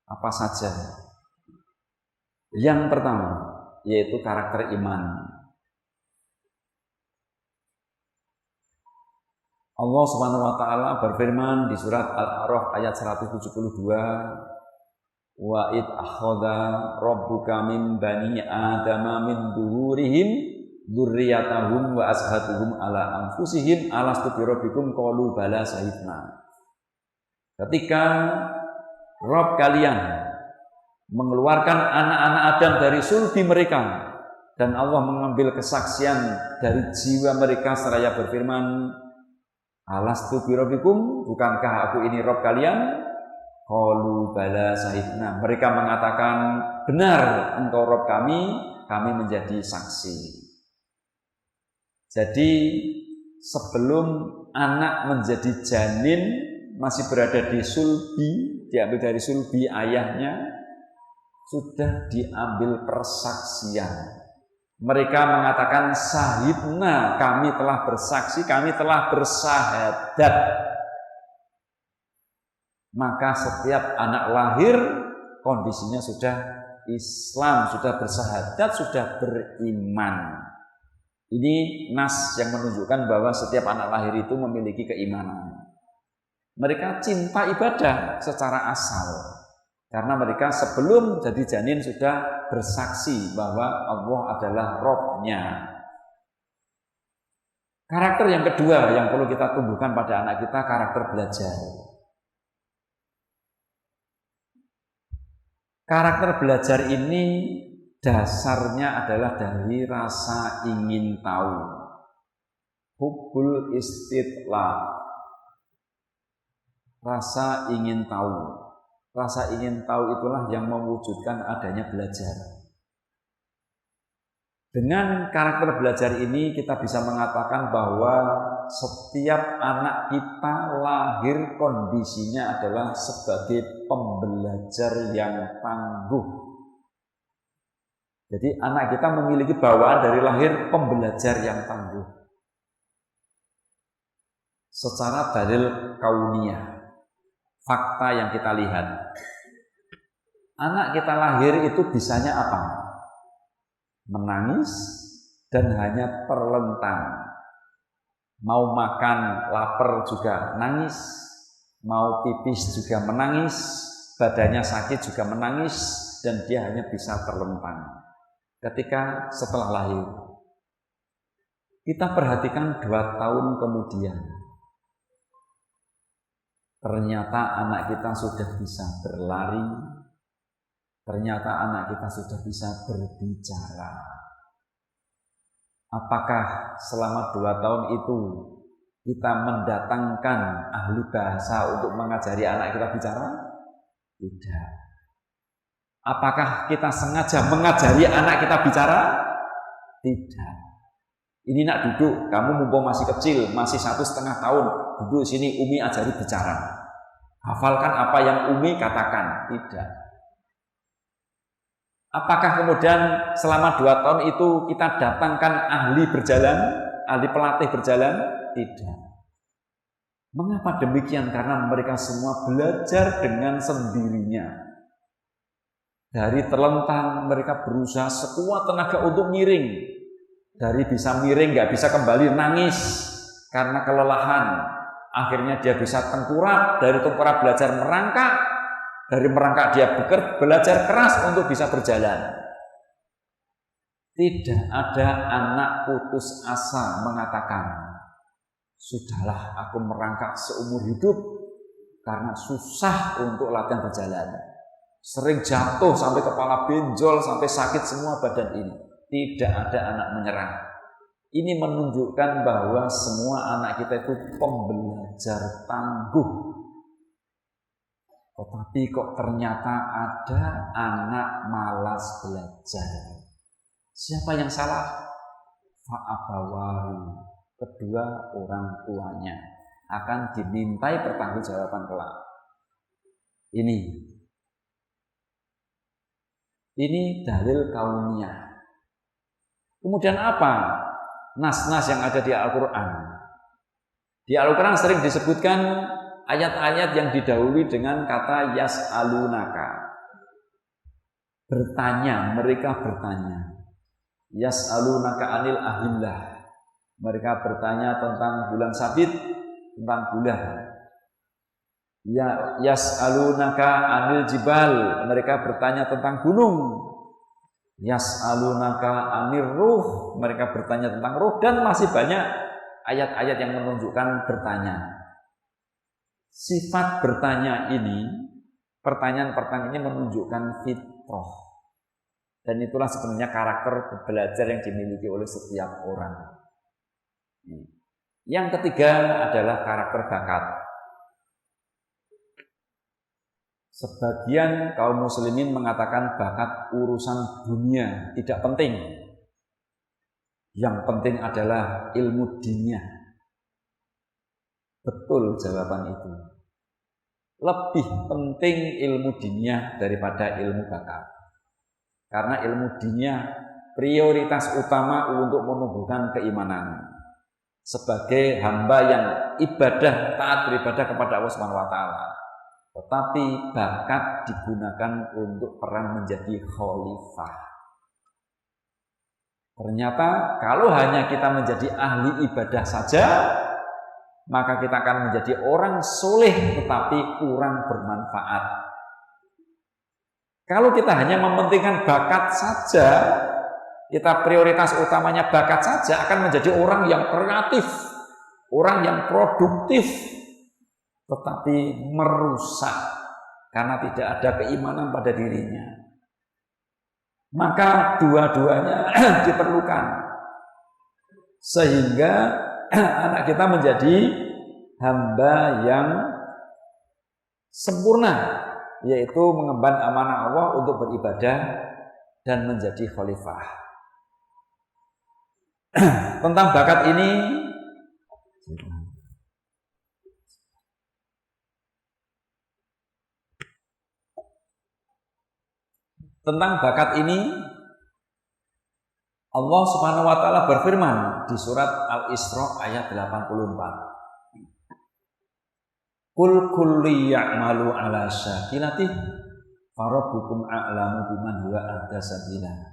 Apa saja? Yang pertama, yaitu karakter iman. Allah Subhanahu wa taala berfirman di surat Al-A'raf ayat 172, wa id akhadha rabbuka min bani adama min duhurihim dzurriyyatahum wa ashhatuhum ala anfusihim alastu birabbikum qalu bala syahidna. Ketika Rabb kalian mengeluarkan anak-anak Adam dari sulbi mereka dan Allah mengambil kesaksian dari jiwa mereka seraya berfirman, alastu birabbikum, bukankah aku ini Rabb kalian? Qalu bala syahidna. Mereka mengatakan, benar engkau Rabb kami menjadi saksi. Jadi sebelum anak menjadi janin masih berada di sulbi, diambil dari sulbi ayahnya, sudah diambil persaksian. Mereka mengatakan syahidna, kami telah bersaksi, kami telah bersahadat. Maka setiap anak lahir kondisinya sudah Islam, sudah bersahadat, sudah beriman. Ini nas yang menunjukkan bahwa setiap anak lahir itu memiliki keimanan. Mereka cinta ibadah secara asal. Karena mereka sebelum jadi janin sudah bersaksi bahwa Allah adalah Rabb-nya. Karakter yang kedua yang perlu kita tumbuhkan pada anak kita, karakter belajar. Karakter belajar ini dasarnya adalah dari rasa ingin tahu. Hubbul istitla. Rasa ingin tahu. Rasa ingin tahu itulah yang mewujudkan adanya belajar. Dengan karakter belajar ini kita bisa mengatakan bahwa setiap anak kita lahir kondisinya adalah sebagai pembelajar yang tangguh. Jadi anak kita memiliki bawaan dari lahir pembelajar yang tangguh. Secara dalil kauniyah, fakta yang kita lihat, anak kita lahir itu bisanya apa? Menangis dan hanya terlentang. Mau makan, lapar juga nangis, mau pipis juga menangis, badannya sakit juga menangis, dan dia hanya bisa terlentang. Ketika setelah lahir, kita perhatikan 2 tahun kemudian, ternyata anak kita sudah bisa berlari, ternyata anak kita sudah bisa berbicara. Apakah selama 2 tahun itu kita mendatangkan ahli bahasa untuk mengajari anak kita bicara? Tidak. Apakah kita sengaja mengajari anak kita bicara? Tidak. Ini nak duduk, kamu mumpung masih kecil, masih 1,5 tahun, duduk sini, Umi ajari bicara. Hafalkan apa yang Umi katakan. Tidak. Apakah kemudian selama 2 tahun itu kita datangkan ahli berjalan, ahli pelatih berjalan? Tidak. Mengapa demikian? Karena mereka semua belajar dengan sendirinya. Dari terlentang mereka berusaha sekuat tenaga untuk miring. Dari bisa miring nggak bisa kembali, nangis karena kelelahan. Akhirnya dia bisa tengkurap, dari tengkurap belajar merangkak. Dari merangkak dia belajar keras untuk bisa berjalan. Tidak ada anak putus asa mengatakan, Sudahlah, aku merangkak seumur hidup karena susah untuk latihan berjalan. Sering jatuh sampai kepala benjol, sampai sakit semua badan ini. Tidak ada anak menyerah. Ini menunjukkan bahwa semua anak kita itu pembelajar tangguh. Tetapi kok ternyata ada anak malas belajar. Siapa yang salah? Fa'abawahu, kedua orang tuanya akan dimintai pertanggungjawaban kelak. Ini dalil kauniyah. Kemudian apa? Nas-nas yang ada di Al-Quran. Di Al-Quran sering disebutkan ayat-ayat yang didahului dengan kata yas'alunaka. Bertanya, mereka bertanya. Yas'alunaka anil ahillah. Mereka bertanya tentang bulan sabit, tentang bulan. Ya yas'alunaka anil jibal. Mereka bertanya tentang gunung. Yas'alunaka anir ruh. Mereka bertanya tentang ruh. Dan masih banyak ayat-ayat yang menunjukkan bertanya. Sifat bertanya ini, pertanyaan-pertanyaan ini menunjukkan fitrah. Dan itulah sebenarnya karakter belajar yang dimiliki oleh setiap orang. Yang ketiga adalah karakter bakat. Sebagian kaum muslimin mengatakan bakat urusan dunia tidak penting. Yang penting adalah ilmu dunia. Betul jawaban itu. Lebih penting ilmu dunia daripada ilmu bakat. Karena ilmu dunia prioritas utama untuk menumbuhkan keimanan. Sebagai hamba yang ibadah, taat beribadah kepada Allah Subhanahu wa taala. Tetapi bakat digunakan untuk peran menjadi khalifah. Ternyata kalau hanya kita menjadi ahli ibadah saja, maka kita akan menjadi orang soleh tetapi kurang bermanfaat. Kalau kita hanya mementingkan bakat saja, kita prioritas utamanya bakat saja, akan menjadi orang yang kreatif, orang yang produktif, tetapi merusak karena tidak ada keimanan pada dirinya. Maka dua-duanya diperlukan sehingga anak kita menjadi hamba yang sempurna, yaitu mengemban amanah Allah untuk beribadah dan menjadi khalifah. Tentang bakat ini Allah Subhanahu wa taala berfirman di surat Al-Isra ayat 84. Qul kulli ya'malu ala syakilatihi farabbukum a'lamu biman huwa ahda sabila.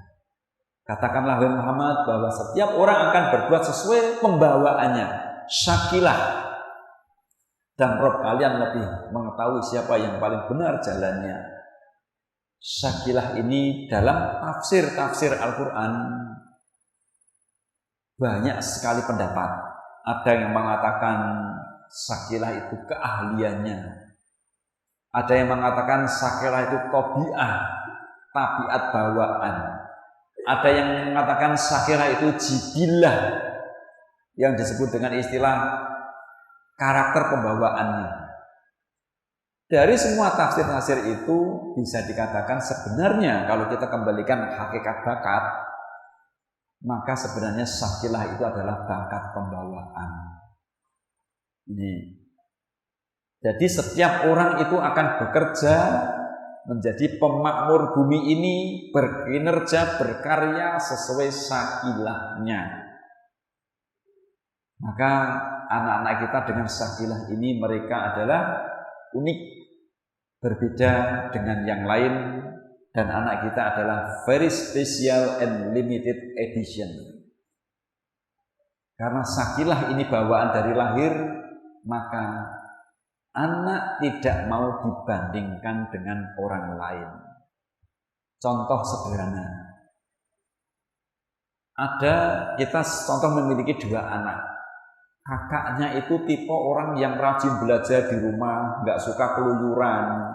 Katakanlah wahai Muhammad bahwa setiap orang akan berbuat sesuai pembawaannya, syakilah. Dan Rabb kalian lebih mengetahui siapa yang paling benar jalannya. Syakilah ini dalam tafsir Al-Quran banyak sekali pendapat. Ada yang mengatakan syakilah itu keahliannya. Ada yang mengatakan syakilah itu tabiat bawaan. Ada yang mengatakan syakilah itu jibilah, yang disebut dengan istilah karakter pembawaannya. Dari semua tafsir-tafsir itu bisa dikatakan sebenarnya kalau kita kembalikan hakikat bakat, maka sebenarnya syakilah itu adalah bakat pembawaan. Jadi setiap orang itu akan bekerja menjadi pemakmur bumi ini, berkinerja, berkarya sesuai syakilahnya. Maka anak-anak kita dengan syakilah ini mereka adalah unik, berbeda dengan yang lain, dan anak kita adalah very special and limited edition. Karena syakilah ini bawaan dari lahir, maka anak tidak mau dibandingkan dengan orang lain. Contoh sederhana. Kita contoh memiliki 2 anak. Kakaknya itu tipe orang yang rajin belajar di rumah, nggak suka keluyuran,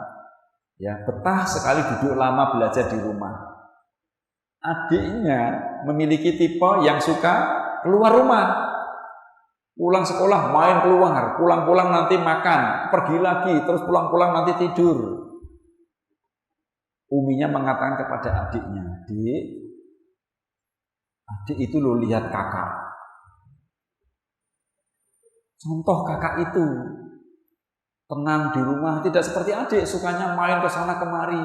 ya betah sekali duduk lama belajar di rumah. Adiknya memiliki tipe yang suka keluar rumah, pulang sekolah main keluar, pulang-pulang nanti makan, pergi lagi, terus pulang-pulang nanti tidur. Uminya mengatakan kepada adiknya, adik itu lo lihat kakak. Contoh kakak itu tenang di rumah, tidak seperti adik, sukanya main ke sana kemari.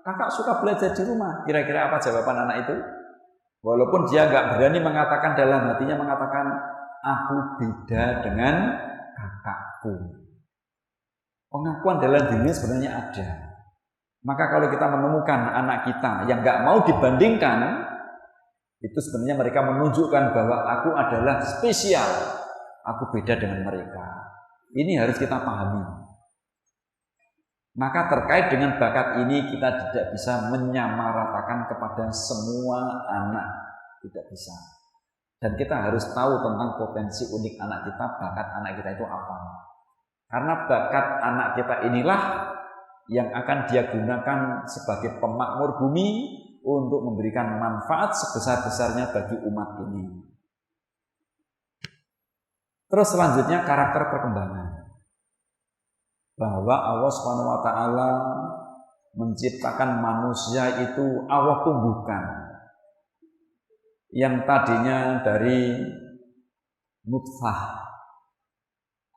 Kakak suka belajar di rumah. Kira-kira apa jawaban anak itu? Walaupun dia nggak berani mengatakan, dalam hatinya mengatakan, aku beda dengan kakakku. Pengakuan dalam dirinya sebenarnya ada. Maka kalau kita menemukan anak kita yang nggak mau dibandingkan, itu sebenarnya mereka menunjukkan bahwa aku adalah spesial, aku beda dengan mereka. Ini harus kita pahami. Maka terkait dengan bakat ini kita tidak bisa menyamaratakan kepada semua anak, tidak bisa. Dan kita harus tahu tentang potensi unik anak kita, bakat anak kita itu apa. Karena bakat anak kita inilah yang akan dia gunakan sebagai pemakmur bumi untuk memberikan manfaat sebesar-besarnya bagi umat ini. Terus selanjutnya karakter perkembangan. Bahwa Allah SWT menciptakan manusia itu Allah tumbuhkan. Yang tadinya dari nutfah,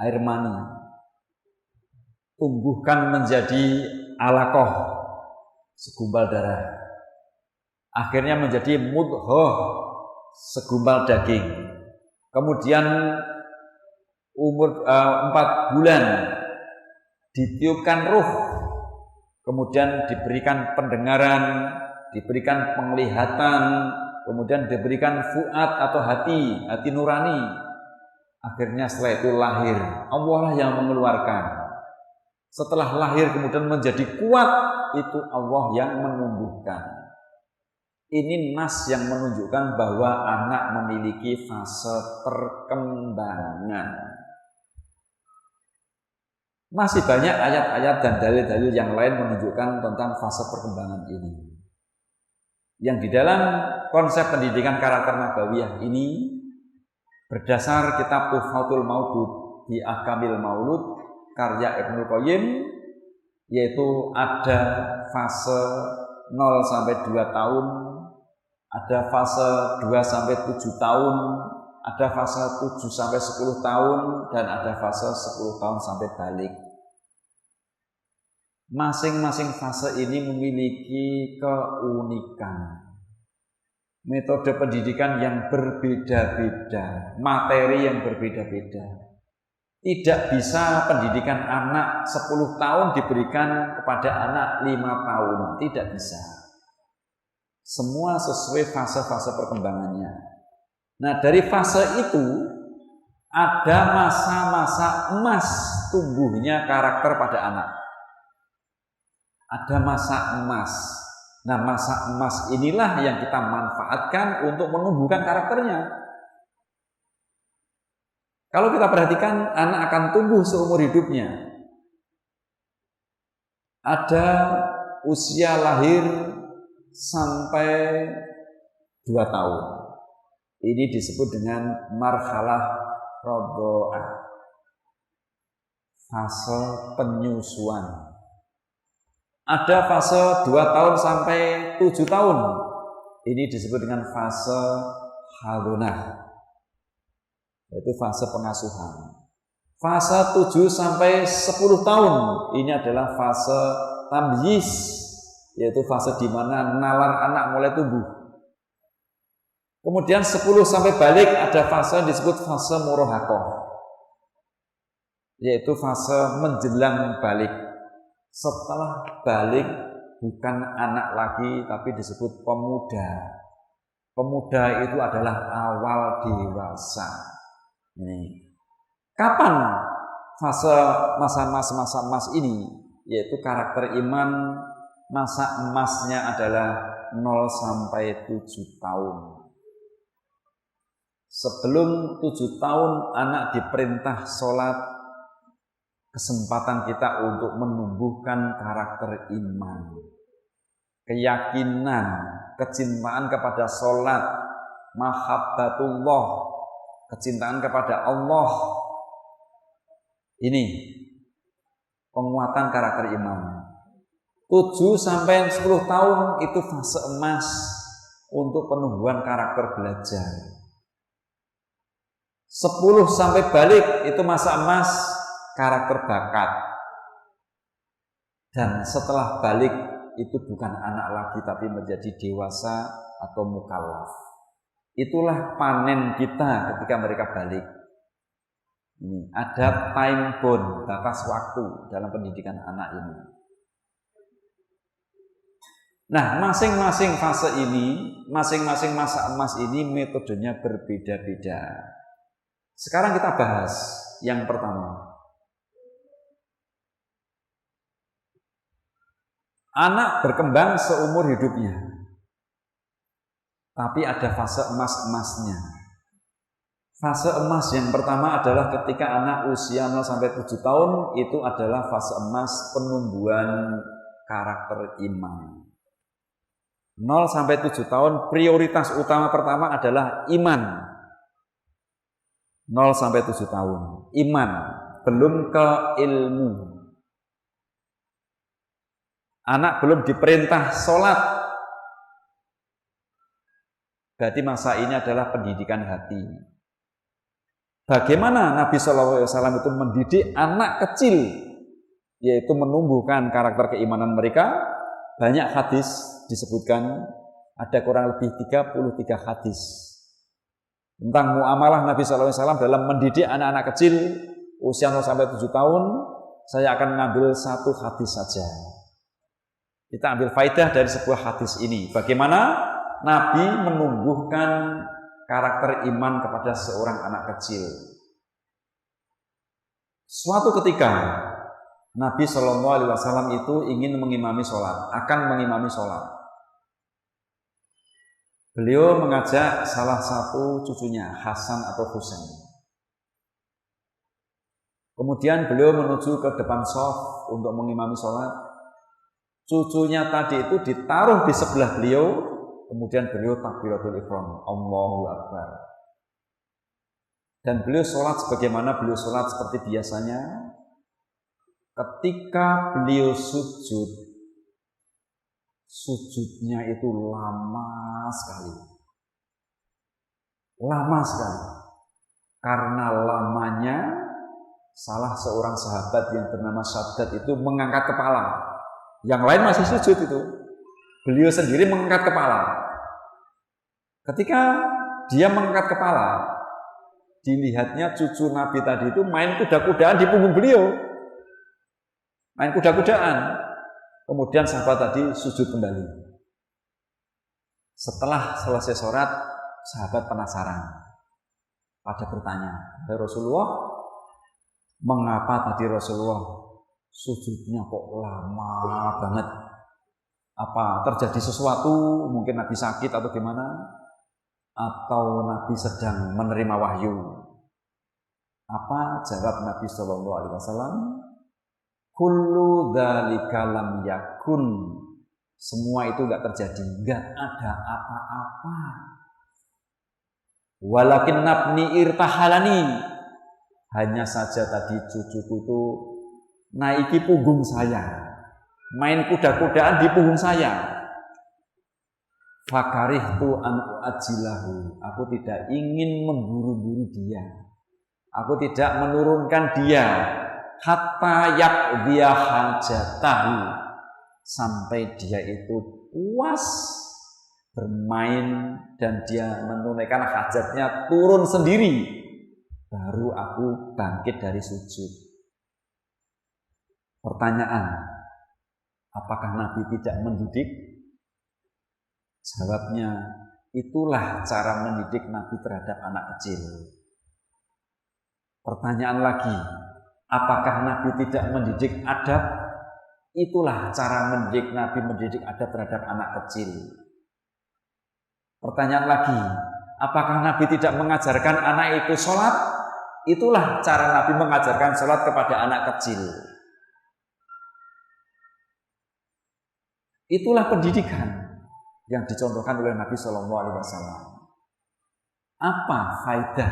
air mani, tumbuhkan menjadi alaqah, segumpal darah. Akhirnya menjadi mudghah, segumpal daging. Kemudian umur 4 bulan ditiupkan ruh, kemudian diberikan pendengaran, diberikan penglihatan, kemudian diberikan fuad atau hati nurani. Akhirnya setelah itu lahir, Allah lah yang mengeluarkan. Setelah lahir kemudian menjadi kuat, itu Allah yang menumbuhkan. Ini nas yang menunjukkan bahwa anak memiliki fase perkembangan. Masih banyak ayat-ayat dan dalil-dalil yang lain menunjukkan tentang fase perkembangan ini. Yang di dalam konsep pendidikan karakter nabawiyah ini berdasar kitab Tuhfatul Maulud di Ahkamil Maulud karya Ibnu Qayyim, yaitu ada fase 0 sampai 2 tahun, ada fase 2 sampai 7 tahun, ada fase 7 sampai 10 tahun, dan ada fase 10 tahun sampai balik. Masing-masing fase ini memiliki keunikan. Metode pendidikan yang berbeda-beda, materi yang berbeda-beda. Tidak bisa pendidikan anak 10 tahun diberikan kepada anak 5 tahun, tidak bisa. Semua sesuai fase-fase perkembangannya. Nah, dari fase itu ada masa-masa emas tumbuhnya karakter pada anak. Ada masa emas. Nah, masa emas inilah yang kita manfaatkan untuk menumbuhkan karakternya. Kalau kita perhatikan, anak akan tumbuh seumur hidupnya. Ada usia lahir sampai 2 tahun. Ini disebut dengan marhalah radha'ah, fase penyusuan. Ada fase 2 tahun sampai 7 tahun. Ini disebut dengan fase hadonah, yaitu fase pengasuhan. Fase 7 sampai 10 tahun ini adalah fase tamyiz, yaitu fase di mana nalar anak mulai tumbuh. Kemudian 10 sampai balik ada fase disebut fase murahaqah, yaitu fase menjelang balik. Setelah balik bukan anak lagi tapi disebut pemuda. Pemuda itu adalah awal dewasa. Ini. Kapan fase masa emas ini? Yaitu karakter iman, masa emasnya adalah 0 sampai 7 tahun. Sebelum 7 tahun anak diperintah sholat, kesempatan kita untuk menumbuhkan karakter iman, keyakinan, kecintaan kepada sholat, mahabbatullah, kecintaan kepada Allah. Ini penguatan karakter iman. 7 sampai 10 tahun itu fase emas untuk penumbuhan karakter belajar. 10 sampai balik itu masa emas karakter bakat. Dan setelah balik itu bukan anak lagi tapi menjadi dewasa atau mukallaf. Itulah panen kita ketika mereka balik. Ini ada time bound, batas waktu dalam pendidikan anak ini. Nah, masing-masing fase ini, masing-masing masa emas ini metodenya berbeda-beda. Sekarang kita bahas yang pertama. Anak berkembang seumur hidupnya. Tapi ada fase emas-emasnya. Fase emas yang pertama adalah ketika anak usia 0 sampai 7 tahun, itu adalah fase emas penumbuhan karakter iman. 0 sampai 7 tahun prioritas utama pertama adalah iman. 0 sampai 7 tahun iman, belum ke ilmu. Anak belum diperintah sholat, berarti masa ini adalah pendidikan hati. Bagaimana Nabi SAW itu mendidik anak kecil, yaitu menumbuhkan karakter keimanan mereka? Banyak hadis disebutkan, ada kurang lebih 33 hadis tentang muamalah Nabi SAW dalam mendidik anak-anak kecil usia 0 sampai 7 tahun. Saya akan mengambil satu hadis saja. Kita ambil faidah dari sebuah hadis ini. Bagaimana Nabi menumbuhkan karakter iman kepada seorang anak kecil. Suatu ketika Nabi SAW itu ingin mengimami sholat, akan mengimami sholat. Beliau mengajak salah satu cucunya, Hasan atau Husain. Kemudian beliau menuju ke depan shaf untuk mengimami sholat. Cucunya tadi itu ditaruh di sebelah beliau. Kemudian beliau takbiratul ihram, Allahu Akbar. Dan beliau sholat sebagaimana beliau sholat seperti biasanya. Ketika beliau sujud, sujudnya itu lama sekali. Lama sekali. Karena lamanya salah seorang sahabat yang bernama Shaddad itu mengangkat kepala. Yang lain masih sujud itu. Beliau sendiri mengangkat kepala. Ketika dia mengangkat kepala, dilihatnya cucu Nabi tadi itu main kuda-kudaan di punggung beliau. Main kuda-kudaan. Kemudian sahabat tadi sujud kembali. Setelah selesai sholat, sahabat penasaran. Pada bertanya, "Hai Rasulullah, mengapa tadi Rasulullah sujudnya kok lama banget? Apa terjadi sesuatu? Mungkin Nabi sakit atau gimana? Atau Nabi sedang menerima wahyu?" Apa jawab Nabi SAW? Kullu dzalika lam yakun. Semua itu enggak terjadi, enggak ada apa-apa. Walakin nabni irtahalani. Hanya saja tadi cucuku itu naiki punggung saya. Main kuda-kudaan di punggung saya. Fakarihtu an ajilahu. Aku tidak ingin memburu-buru dia. Aku tidak menurunkan dia. Hatta yaqdiya hajatahu, sampai dia itu puas bermain dan dia menunaikan hajatnya turun sendiri, baru aku bangkit dari sujud. Pertanyaan, apakah Nabi tidak mendidik? Jawabnya, itulah cara mendidik Nabi terhadap anak kecil. Pertanyaan lagi, apakah Nabi tidak mendidik adab? Itulah cara mendidik Nabi mendidik adab terhadap anak kecil. Pertanyaan lagi, Apakah Nabi tidak mengajarkan anak itu sholat? Itulah cara Nabi mengajarkan sholat kepada anak kecil. Itulah pendidikan yang dicontohkan oleh Nabi Shallallahu Alaihi Wasallam. Apa faedah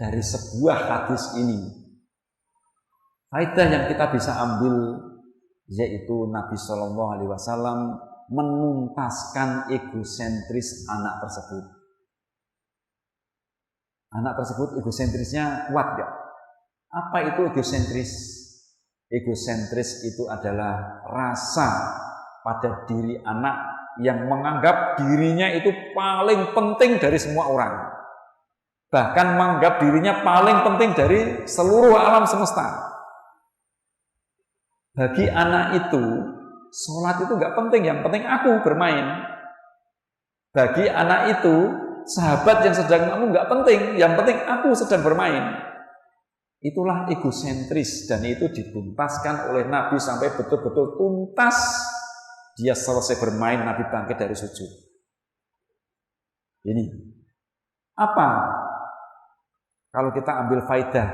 dari sebuah hadis ini? Faedah yang kita bisa ambil yaitu Nabi Shallallahu Alaihi Wasallam menuntaskan egosentris anak tersebut. Anak tersebut egosentrisnya kuat gak? Apa itu egosentris? Egosentris itu adalah rasa pada diri anak yang menganggap dirinya itu paling penting dari semua orang. Bahkan menganggap dirinya paling penting dari seluruh alam semesta. Bagi anak itu, sholat itu gak penting, yang penting aku bermain. Bagi anak itu, sahabat yang sedang kamu gak penting, yang penting aku sedang bermain. Itulah egosentris, dan itu dituntaskan oleh Nabi sampai betul-betul tuntas. Dia selesai bermain, Nabi bangkit dari sujud. Ini apa? Kalau kita ambil faedah,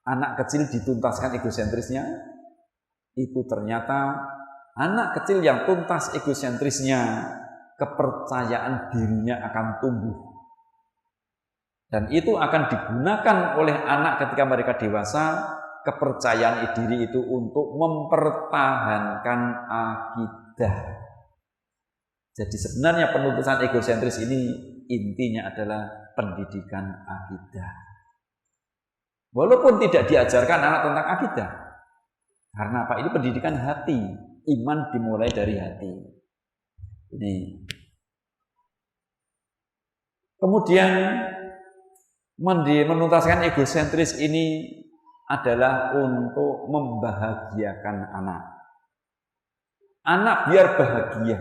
anak kecil dituntaskan egosentrisnya, itu ternyata anak kecil yang tuntas egosentrisnya, kepercayaan dirinya akan tumbuh. Dan itu akan digunakan oleh anak ketika mereka dewasa, kepercayaan diri itu untuk mempertahankan akidah. Jadi sebenarnya penuntasan egosentris ini intinya adalah pendidikan akidah. Walaupun tidak diajarkan anak tentang akidah. Karena apa? Ini pendidikan hati. Iman dimulai dari hati. Ini. Kemudian menuntaskan egosentris ini adalah untuk membahagiakan anak. Anak biar bahagia.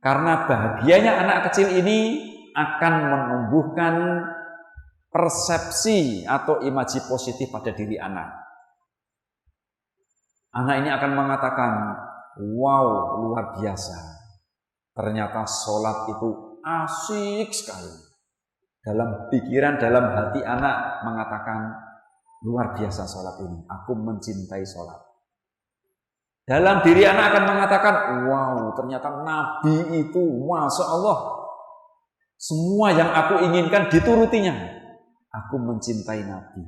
Karena bahagianya anak kecil ini akan menumbuhkan persepsi atau imaji positif pada diri anak. Anak ini akan mengatakan, wow, luar biasa. Ternyata sholat itu asik sekali. Dalam pikiran, dalam hati anak mengatakan, luar biasa sholat ini. Aku mencintai sholat. Dalam diri anak akan mengatakan, wow, ternyata Nabi itu, Masya Allah, semua yang aku inginkan diturutinya. Aku mencintai Nabi.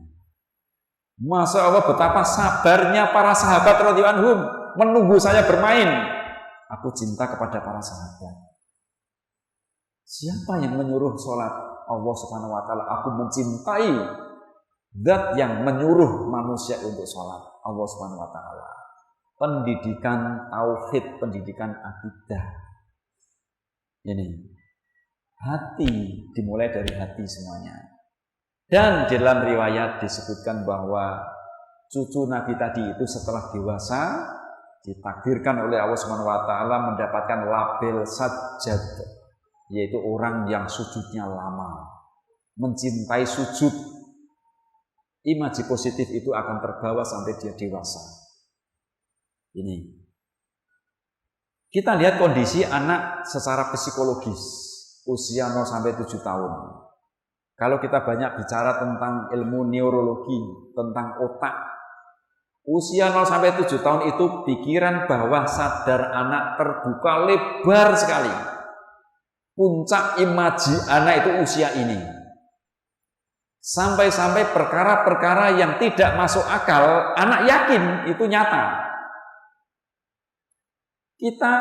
Masya Allah, betapa sabarnya para sahabat radhiyallahu anhum menunggu saya bermain. Aku cinta kepada para sahabat. Siapa yang menyuruh sholat? Allah Subhanahu wa Ta'ala. Aku mencintai zat yang menyuruh manusia untuk sholat. Allah Subhanahu wa Ta'ala. Pendidikan tauhid, pendidikan akidah. Ini hati, dimulai dari hati semuanya. Dan di dalam riwayat disebutkan bahwa cucu Nabi tadi itu setelah dewasa ditakdirkan oleh Allah Subhanahu wa Ta'ala mendapatkan label sajjad, yaitu orang yang sujudnya lama, mencintai sujud. Imaji positif itu akan terbawa sampai dia dewasa. Ini. Kita lihat kondisi anak secara psikologis usia 0 sampai 7 tahun. Kalau kita banyak bicara tentang ilmu neurologi, tentang otak, usia 0 sampai 7 tahun itu pikiran bawah sadar anak terbuka lebar sekali. Puncak imaji anak itu usia ini. Sampai-sampai perkara-perkara yang tidak masuk akal, anak yakin itu nyata. Kita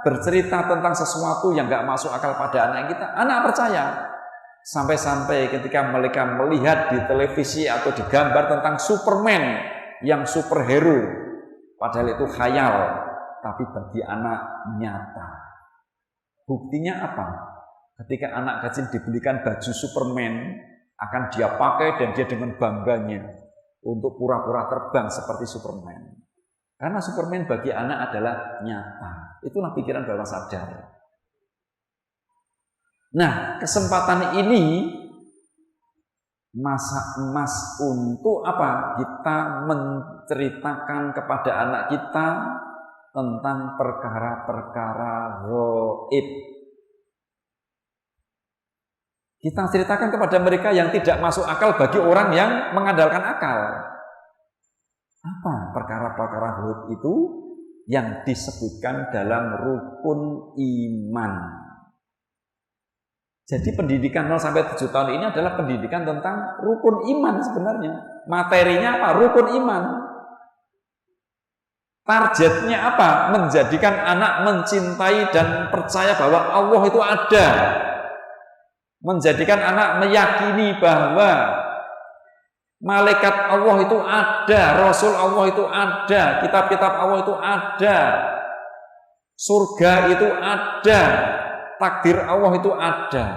bercerita tentang sesuatu yang gak masuk akal pada anak kita, anak percaya. Sampai-sampai ketika mereka melihat di televisi atau di gambar tentang Superman yang superhero, padahal itu khayal, tapi bagi anak nyata. Buktinya apa? Ketika anak kecil dibelikan baju Superman, akan dia pakai dan dia dengan bangganya untuk pura-pura terbang seperti Superman. Karena Superman bagi anak adalah nyata. Itulah pikiran bawah sadar. Nah, kesempatan ini masa emas untuk apa? Kita menceritakan kepada anak kita tentang perkara-perkara gaib. Kita ceritakan kepada mereka yang tidak masuk akal bagi orang yang mengandalkan akal. Apa perkara-perkara Hud itu yang disebutkan dalam rukun iman? Jadi pendidikan 0 sampai 7 tahun ini adalah pendidikan tentang rukun iman sebenarnya. Materinya apa? Rukun iman. Targetnya apa? Menjadikan anak mencintai dan percaya bahwa Allah itu ada. Menjadikan anak meyakini bahwa malaikat Allah itu ada, Rasul Allah itu ada, kitab-kitab Allah itu ada, surga itu ada, takdir Allah itu ada.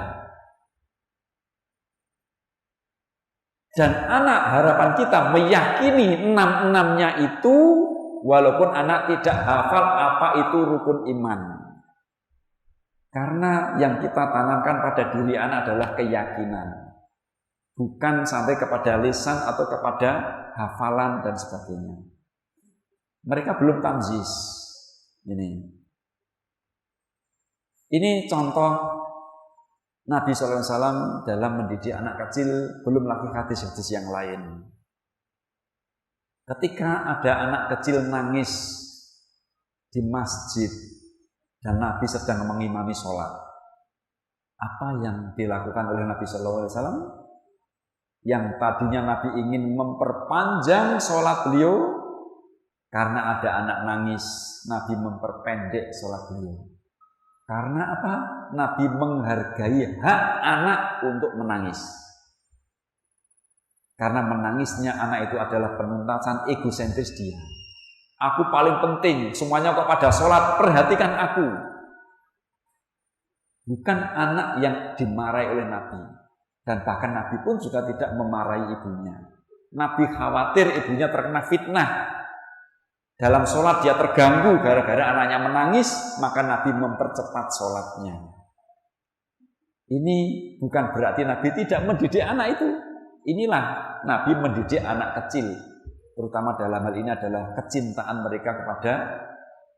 Dan anak, harapan kita meyakini 6-6-nya itu, walaupun anak tidak hafal apa itu rukun iman. Karena yang kita tanamkan pada diri anak adalah keyakinan, bukan sampai kepada lisan atau kepada hafalan dan sebagainya. Mereka belum tamyiz. Ini contoh Nabi SAW dalam mendidik anak kecil, belum lagi hadis-hadis yang lain. Ketika ada anak kecil nangis di masjid dan Nabi sedang mengimami sholat, apa yang dilakukan oleh Nabi SAW? Yang tadinya Nabi ingin memperpanjang sholat beliau, karena ada anak nangis, Nabi memperpendek sholat beliau. Karena apa? Nabi menghargai hak anak untuk menangis. Karena menangisnya anak itu adalah penuntasan egosentris dia. Aku paling penting, semuanya kok pada sholat, perhatikan aku. Bukan anak yang dimarahi oleh Nabi. Dan bahkan Nabi pun juga tidak memarahi ibunya. Nabi khawatir ibunya terkena fitnah. Dalam sholat dia terganggu gara-gara anaknya menangis, maka Nabi mempercepat sholatnya. Ini bukan berarti Nabi tidak mendidik anak itu. Inilah Nabi mendidik anak kecil. Terutama dalam hal ini adalah kecintaan mereka kepada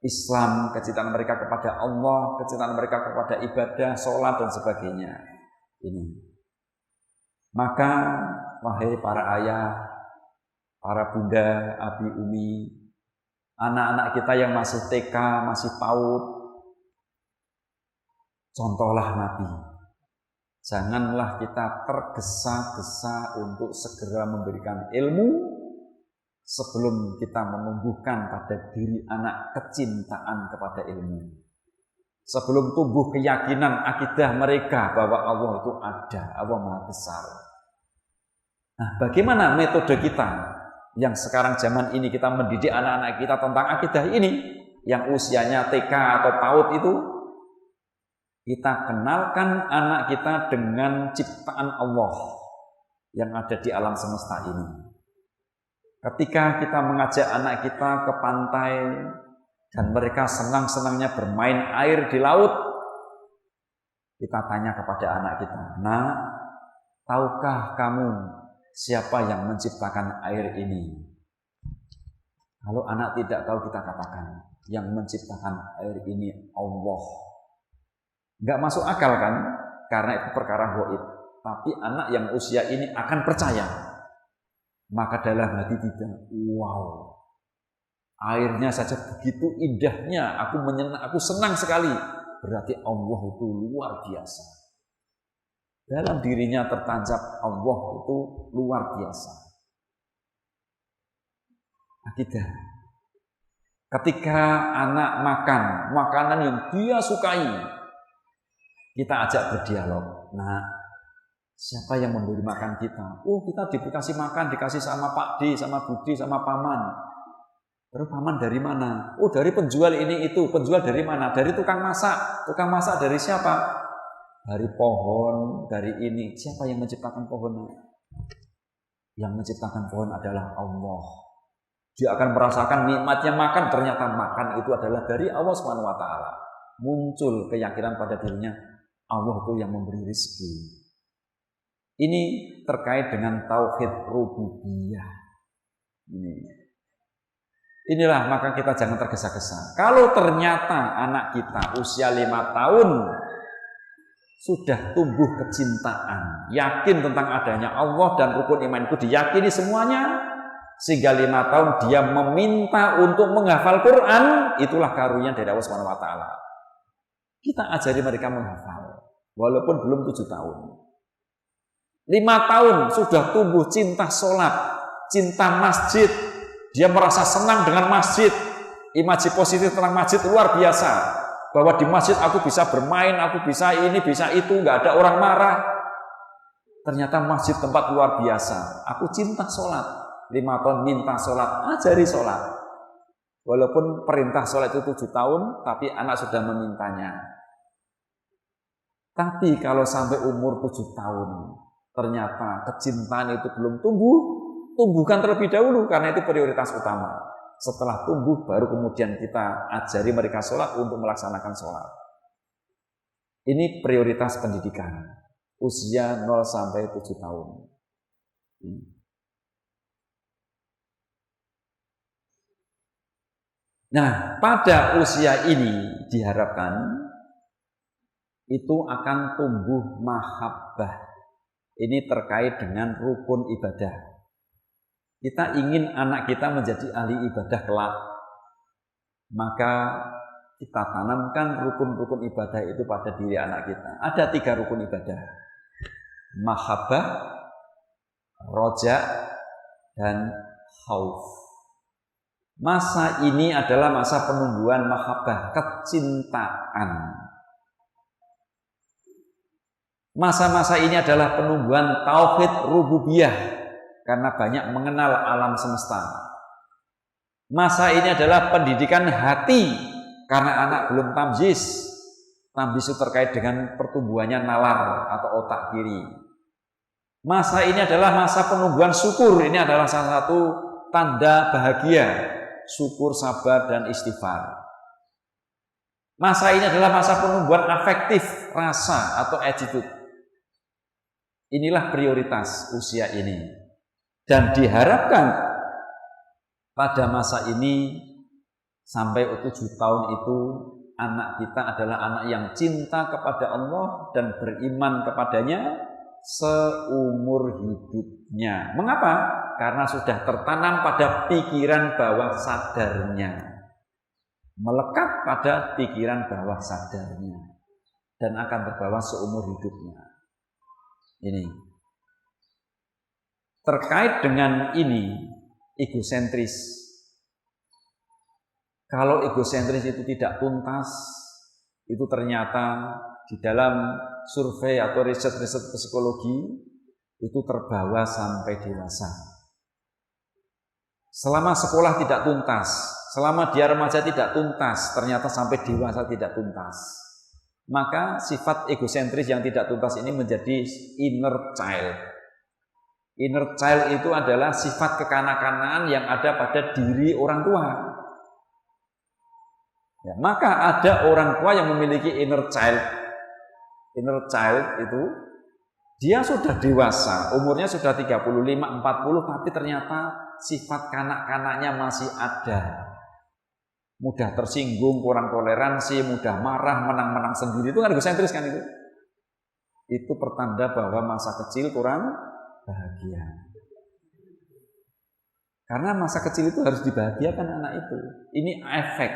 Islam, kecintaan mereka kepada Allah, kecintaan mereka kepada ibadah, sholat dan sebagainya. Ini. Maka wahai para ayah, para bunda, abi, umi, anak-anak kita yang masih TK, masih PAUD, contohlah Nabi. Janganlah kita tergesa-gesa untuk segera memberikan ilmu sebelum kita menumbuhkan pada diri anak kecintaan kepada ilmu. Sebelum tumbuh keyakinan akidah mereka bahwa Allah itu ada, Allah Maha Besar. Nah, bagaimana metode kita yang sekarang zaman ini kita mendidik anak-anak kita tentang akidah ini, yang usianya TK atau PAUD itu, kita kenalkan anak kita dengan ciptaan Allah yang ada di alam semesta ini. Ketika kita mengajak anak kita ke pantai dan mereka senang-senangnya bermain air di laut, kita tanya kepada anak kita, "Nak, tahukah kamu siapa yang menciptakan air ini?" Kalau anak tidak tahu, kita katakan, yang menciptakan air ini Allah. Enggak masuk akal kan? Karena itu perkara gaib. Tapi anak yang usia ini akan percaya. Maka dalam hati tidak, wow, airnya saja begitu indahnya, aku senang sekali. Berarti Allah itu luar biasa. Dalam dirinya tertancap Allah itu luar biasa. Akidah. Ketika anak makan makanan yang dia sukai, kita ajak berdialog. Nah, siapa yang memberi makan kita? Oh, kita dikasih makan, dikasih sama Pak D, sama Budi, sama Paman. Terus Paman dari mana? Oh, dari penjual ini itu. Penjual dari mana? Dari tukang masak. Tukang masak dari siapa? Dari pohon, dari ini. Siapa yang menciptakan pohon? Yang menciptakan pohon adalah Allah. Dia akan merasakan nikmatnya makan. Ternyata makan itu adalah dari Allah SWT. Muncul keyakinan pada dirinya, Allah itu yang memberi rezeki. Ini terkait dengan tauhid rububiyah. Inilah, maka kita jangan tergesa-gesa. Kalau ternyata anak kita usia 5 tahun sudah tumbuh kecintaan, yakin tentang adanya Allah dan rukun iman itu diyakini semuanya, sehingga 5 tahun dia meminta untuk menghafal Quran, itulah karunia dari Allah Subhanahu wa taala. Kita ajari mereka menghafal walaupun belum 7 tahun. 5 tahun sudah tumbuh cinta sholat, cinta masjid. Dia merasa senang dengan masjid. Imaji positif tentang masjid luar biasa. Bahwa di masjid aku bisa bermain, aku bisa ini, bisa itu, nggak ada orang marah. Ternyata masjid tempat luar biasa. Aku cinta sholat. 5 tahun minta sholat, ajari sholat. Walaupun perintah sholat itu 7 tahun, tapi anak sudah memintanya. Tapi kalau sampai umur 7 tahun, ternyata kecintaan itu belum tumbuh, tumbuhkan terlebih dahulu, karena itu prioritas utama. Setelah tumbuh, baru kemudian kita ajari mereka sholat untuk melaksanakan sholat. Ini prioritas pendidikan, usia 0 sampai 7 tahun. Nah, pada usia ini diharapkan itu akan tumbuh mahabbah. Ini terkait dengan rukun ibadah. Kita ingin anak kita menjadi ahli ibadah kelak, maka kita tanamkan rukun-rukun ibadah itu pada diri anak kita. Ada 3 rukun ibadah: mahabbah, roja, dan khauf. Masa ini adalah masa penumbuhan mahabbah, kecintaan. Masa-masa ini adalah penumbuhan tauhid rububiyah, karena banyak mengenal alam semesta. Masa ini adalah pendidikan hati, karena anak belum tamyiz. Tamyiz itu terkait dengan pertumbuhannya nalar atau otak kiri. Masa ini adalah masa penumbuhan syukur. Ini adalah salah satu tanda bahagia, syukur, sabar, dan istighfar. Masa ini adalah masa penumbuhan afektif, rasa atau attitude. Inilah prioritas usia ini. Dan diharapkan pada masa ini sampai 7 tahun itu anak kita adalah anak yang cinta kepada Allah dan beriman kepadanya seumur hidupnya. Mengapa? Karena sudah tertanam pada pikiran bawah sadarnya. Melekat pada pikiran bawah sadarnya. Dan akan terbawa seumur hidupnya. Ini. Terkait dengan ini, egosentris. Kalau egosentris itu tidak tuntas, itu ternyata di dalam survei atau riset-riset psikologi itu terbawa sampai dewasa. Selama sekolah tidak tuntas, selama dia remaja tidak tuntas, ternyata sampai dewasa tidak tuntas. Maka sifat egosentris yang tidak tuntas ini menjadi inner child. Inner child itu adalah sifat kekanak-kanakan yang ada pada diri orang tua. Ya, maka ada orang tua yang memiliki inner child. Inner child itu dia sudah dewasa, umurnya sudah 35, 40, tapi ternyata sifat kanak-kanaknya masih ada. Mudah tersinggung, kurang toleransi, mudah marah, menang-menang sendiri. Itu kan egosentris kan itu. Itu pertanda bahwa masa kecil kurang bahagia. Karena masa kecil itu harus dibahagiakan anak itu. Ini efek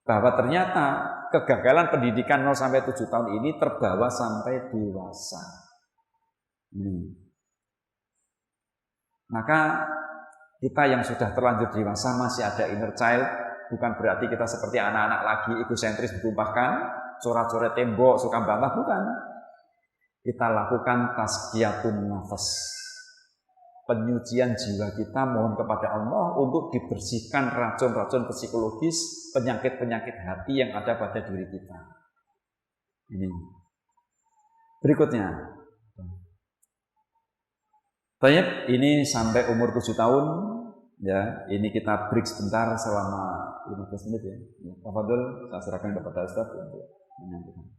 bahwa ternyata kegagalan pendidikan 0 sampai 7 tahun ini terbawa sampai dewasa. Maka kita yang sudah terlanjur dewasa masih ada inner child, bukan berarti kita seperti anak-anak lagi egosentris ditumpahkan, coret-coret tembok, suka bantah, bukan. Kita lakukan tazkiyatun nafas, penyucian jiwa kita, mohon kepada Allah untuk dibersihkan racun-racun psikologis, penyakit-penyakit hati yang ada pada diri kita. Ini berikutnya. Baik, ini sampai umur 7 tahun ya. Ini kita break sebentar selama 15 menit ya. Tafadhol, saya serahkan kepada Ustaz untuk menyampaikan.